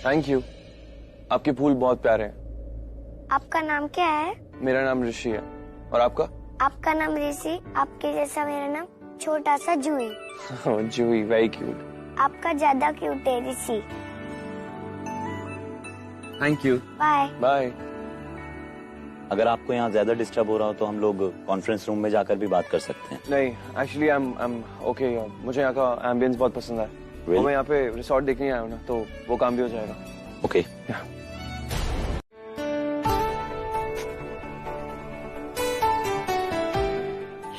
Thank you. आपके फूल बहुत प्यारे हैं। आपका नाम क्या है? मेरा नाम ऋषि है। और आपका? आपका नाम ऋषि, आपके जैसा मेरा नाम छोटा सा जूही। जूही, वेरी क्यूट। आपका ज्यादा क्यूट है Rishi. Thank you. Bye bye. अगर आपको यहाँ ज्यादा डिस्टर्ब हो रहा हो तो हम लोग कॉन्फ्रेंस रूम में जाकर भी बात कर सकते हैं। नहीं, एक्चुअली आई एम ओके। मुझे यहाँ का एम्बियंस बहुत पसंद है। Really? मैं यहाँ पे रिसोर्ट देखने आया हूँ ना, तो वो काम भी हो जाएगा। ओके।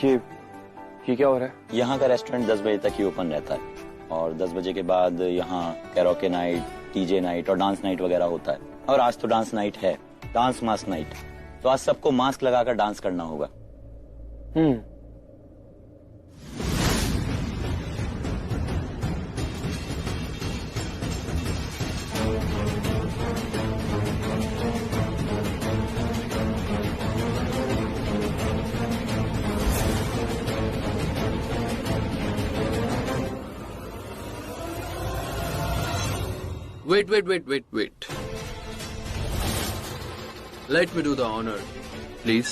ये क्या हो रहा है? यहाँ का रेस्टोरेंट 10 बजे तक ही ओपन रहता है और 10 बजे के बाद यहाँ कैरोके नाइट, टीजे नाइट और डांस नाइट वगैरह होता है। और आज तो डांस नाइट है, डांस मास्क नाइट। तो आज सबको मास्क लगाकर डांस करना होगा। Wait. Let me do the honor, please.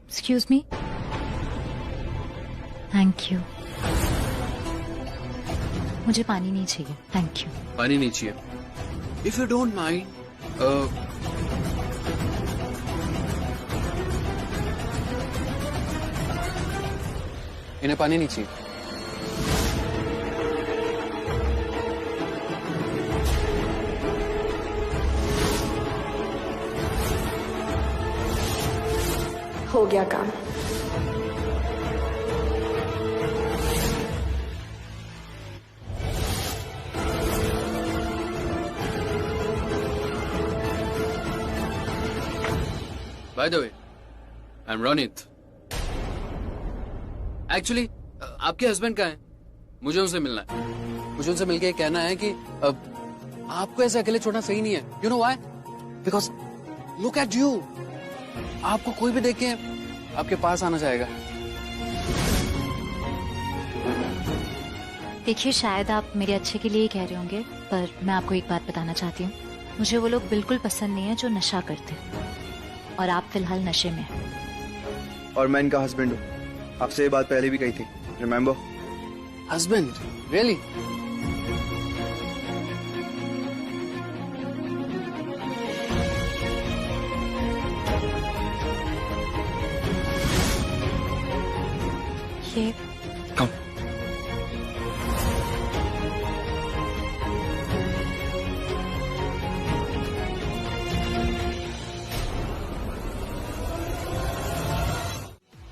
Excuse me. Thank you. मुझे पानी नहीं चाहिए, थैंक यू। पानी नहीं चाहिए? If you don't mind, इन्हें पानी नहीं चाहिए। हो गया काम। By the way, I'm Ronit. Actually, आपके हस्बैंड कहाँ हैं? मुझे उनसे मिलना है। मुझे उनसे मिलके कहना है कि आपको ऐसे अकेले छोड़ना सही नहीं है। You know why? Because look at you. आपको कोई भी देख के आपके पास आना चाहेगा। देखिए, शायद आप मेरे अच्छे के लिए ही कह रहे होंगे, पर मैं आपको एक बात बताना चाहती हूँ। मुझे वो लोग बिल्कुल पसंद नहीं है जो नशा करते, और आप फिलहाल नशे में हैं। और मैं इनका हस्बैंड हूँ। आपसे ये बात पहले भी कही थी, रिमेम्बर? हस्बैंड? रियली? ये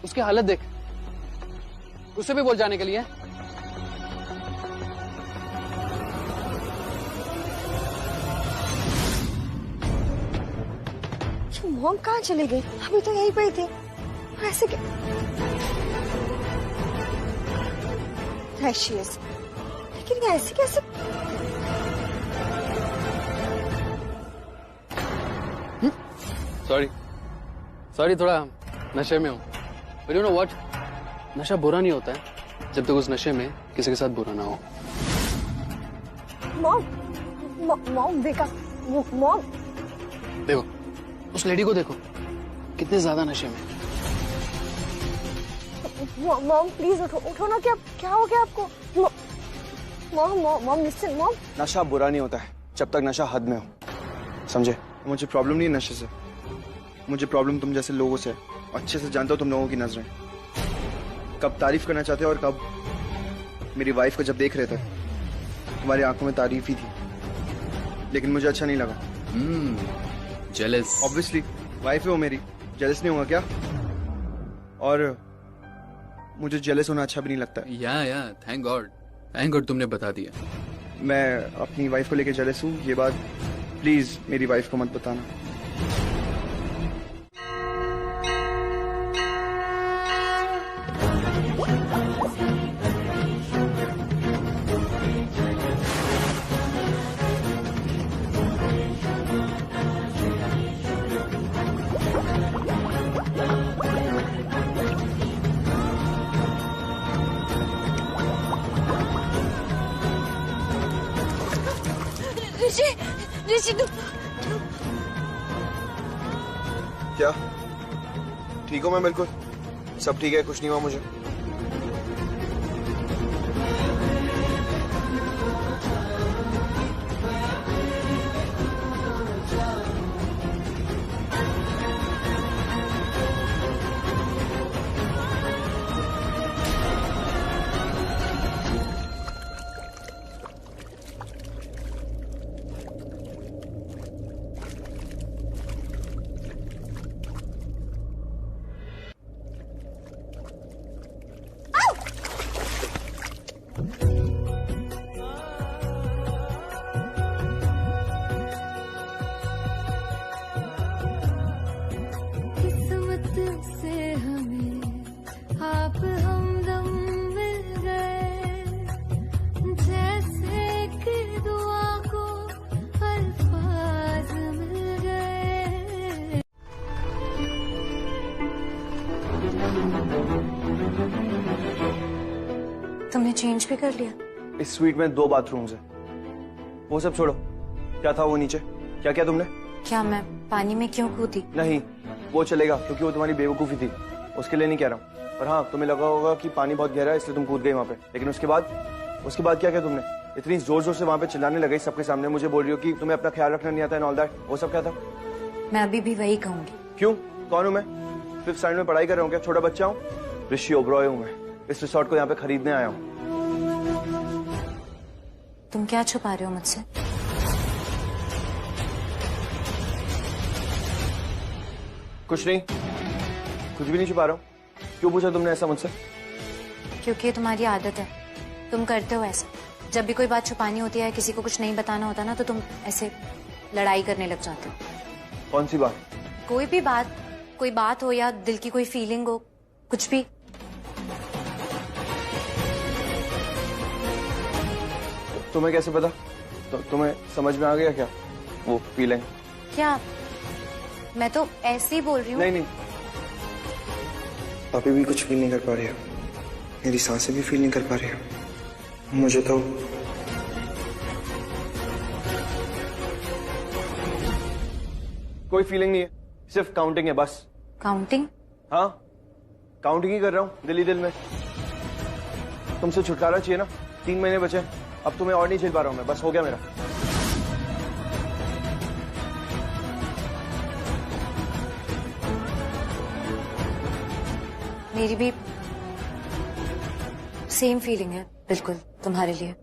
उसकी हालत देख, उससे भी बोल जाने के लिए। मॉम कहाँ चले गए? अभी तो यहीं पे ही थे। ऐसे क्या? Precious. लेकिन ये ऐसे कैसे? सॉरी, थोड़ा नशे में हूँ। But you know what? नशा बुरा नहीं होता है जब तक उस नशे में किसी के साथ बुरा ना हो। Mom wake up, mom. देखो उस लेडी को देखो, कितने ज्यादा नशे में। मॉम प्लीज उठो ना, क्या हो गया आपको? Mom listen mom. नशा बुरा नहीं होता है जब तक नशा हद में हो, समझे? मुझे प्रॉब्लम नहीं है नशे से, मुझे प्रॉब्लम तुम जैसे लोगों से। अच्छे से जानता हो तुम लोगों की नजरें कब तारीफ करना चाहते हो और कब। मेरी वाइफ को जब देख रहे थे तुम्हारी आंखों में तारीफ ही थी, लेकिन मुझे अच्छा नहीं लगा। जेलस। ऑब्वियसली वाइफ है वो मेरी, जेलस नहीं होगा क्या? और मुझे जेलस होना अच्छा भी नहीं लगता। या थैंक गॉड तुमने बता दिया। मैं अपनी वाइफ को लेके जेलस हूँ, ये बात प्लीज मेरी वाइफ को मत बताना। ऋषि क्या ठीक हो? मैं बिल्कुल सब ठीक है, कुछ नहीं हुआ मुझे। तुमने चेंज भी कर लिया? इस स्वीट में 2 बाथरूम्स हैं। वो सब छोड़ो, क्या था वो नीचे? क्या किया तुमने? क्या मैं पानी में क्यों कूदी? नहीं, वो चलेगा क्योंकि वो तुम्हारी बेवकूफी थी, उसके लिए नहीं कह रहा हूँ। पर हाँ, तुम्हें लगा होगा कि पानी बहुत गहरा है इसलिए तुम कूद गई वहां पे, लेकिन उसके बाद क्या किया तुमने? इतनी जोर जोर से वहां पे चिल्लाने लगी सबके सामने, मुझे बोल रही हो कि तुम्हें अपना ख्याल रखना नहीं आता है, ऑल दैट। वो सब क्या था? मैं अभी भी वही कहूंगी। क्यों? कौन हूँ मैं? 5th स्टैंडर्ड में पढ़ाई कर रहा हूँ क्या? छोटा बच्चा हूँ? ऋषि ओबरॉय हूँ मैं, इस रिसोर्ट को यहाँ पे खरीदने आया हूँ। तुम क्या छुपा रहे हो मुझसे? कुछ नहीं, कुछ भी नहीं छुपा रहा हूँ। क्यों पूछा तुमने ऐसा मुझसे? क्योंकि ये तुम्हारी आदत है, तुम करते हो ऐसा। जब भी कोई बात छुपानी होती है, किसी को कुछ नहीं बताना होता ना, तो तुम ऐसे लड़ाई करने लग जाते हो। कौन सी बात? कोई भी बात, कोई बात हो या दिल की कोई फीलिंग हो, कुछ भी। तुम्हें कैसे पता? तो तुम्हें समझ में आ गया क्या वो फीलिंग? क्या? मैं तो ऐसे ही बोल रही हूँ। नहीं, अभी भी कुछ फील नहीं कर पा रही हो, मेरी सांसें भी फील नहीं कर पा रही हो। मुझे तो कोई फीलिंग नहीं है, सिर्फ काउंटिंग है बस। काउंटिंग? हाँ, काउंटिंग ही कर रहा हूँ दिल ही दिल में। तुमसे छुटकारा चाहिए ना, 3 महीने बचे, अब तुम्हें और नहीं झेल पा रहा हूँ मैं, बस हो गया मेरा। मेरी भी सेम फीलिंग है बिल्कुल तुम्हारे लिए।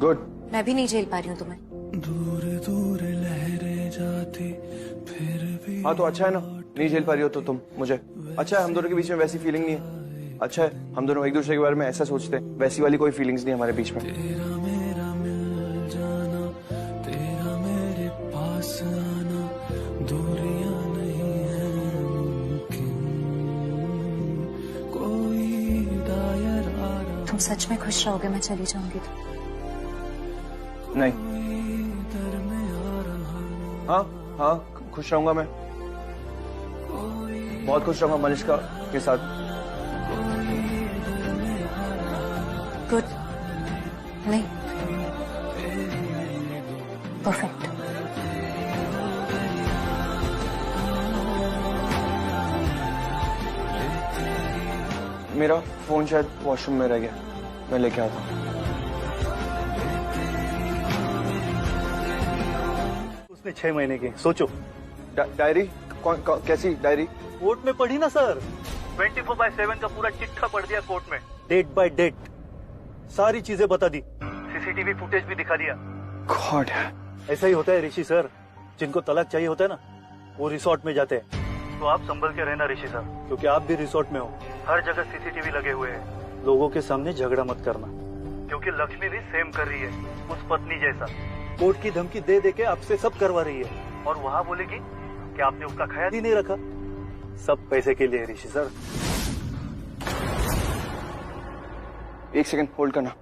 गुड। मैं भी नहीं झेल पा रही हूँ तुम्हें। दूर दूर लहरें जाती फिर भी। हाँ तो अच्छा है ना, नहीं झेल पा रही हो तो तुम मुझे। अच्छा है, हम दोनों के बीच में वैसी फीलिंग नहीं है। अच्छा है, हम दोनों एक दूसरे के बारे में ऐसा सोचते हैं, वैसी वाली कोई फीलिंग्स नहीं हमारे बीच में। तेरा मेरा मिल जाना, तेरा मेरे पास आना, दूरियां नहीं है मुमकिन, कोई दायरा। तुम सच में खुश रहोगे मैं चली जाऊंगी तो? नहीं। हाँ हाँ, खुश रहूंगा मैं। बहुत खुश रहूंगा मलिष्का के साथ। गुड नहीं, परफेक्ट। मेरा फोन शायद वॉशरूम में रह गया, मैं लेके आता हूँ। उसने 6 महीने की, सोचो। डायरी कैसी डायरी? कोर्ट में पढ़ी ना सर, 24/7 का पूरा चिट्ठा पढ़ दिया कोर्ट में, डेट बाय डेट, सारी चीजें बता दी, सीसीटीवी फुटेज भी दिखा दिया। गॉड, ऐसा ही होता है ऋषि सर, जिनको तलाक चाहिए होता है ना, वो रिसोर्ट में जाते हैं। तो आप संभल के रहना ऋषि सर, क्योंकि आप भी रिसोर्ट में हो, हर जगह सीसीटीवी लगे हुए हैं। लोगों के सामने झगड़ा मत करना, क्योंकि लक्ष्मी भी सेम कर रही है, उस पत्नी जैसा। कोर्ट की धमकी दे दे के आपसे सब करवा रही है, और वहाँ बोलेगी कि आपने उसका ख्याल ही नहीं रखा। सब पैसे के लिए ऋषि सर। एक सेकंड होल्ड करना।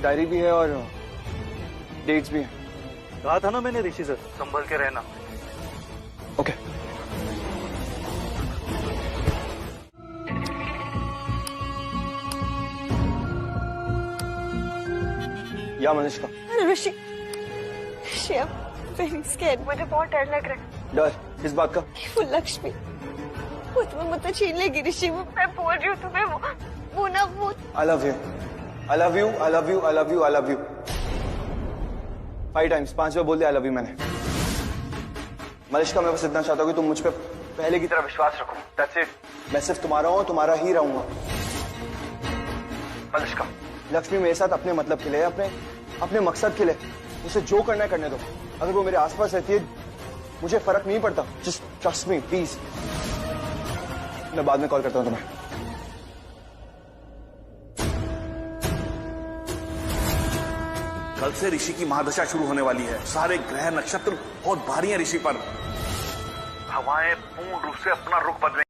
डायरी भी है और डेट्स भी है। कहा था ना मैंने ऋषि सर, संभल के रहना। ओके। या मनिष्का। ऋषि, आई एम वेरी स्कैर्ड, मुझे बहुत डर लग रहा है। डर किस बात का? वो लक्ष्मी, वो तुम्हें मुझसे छीन लेगी ऋषि। वो मैं बोल रही हूँ तुम्हें, वो ना वो। I love you, I love you, I love you, I love you, I love you। 5 times, 5 बार बोल दिया I love you मैंने। मलिष्का, मैं बस इतना चाहता हूँ कि तुम मुझ पे पहले की तरह विश्वास रखो। That's it। मैं सिर्फ तुम्हारा हूँ, तुम्हारा ही रहूंगा। मलिष्का, लक्ष्मी मेरे साथ अपने मतलब के लिए, अपने मकसद के लिए, उसे जो करना है करने दो। अगर वो मेरे आसपास रहती है, मुझे फर्क नहीं पड़ता। Just trust me please. मैं बाद में कॉल करता हूँ तुम्हें। कल से ऋषि की महादशा शुरू होने वाली है। सारे ग्रह नक्षत्र बहुत भारी हैं ऋषि पर। हवाएं पूर्ण रूप से अपना रुख बदलेंगी।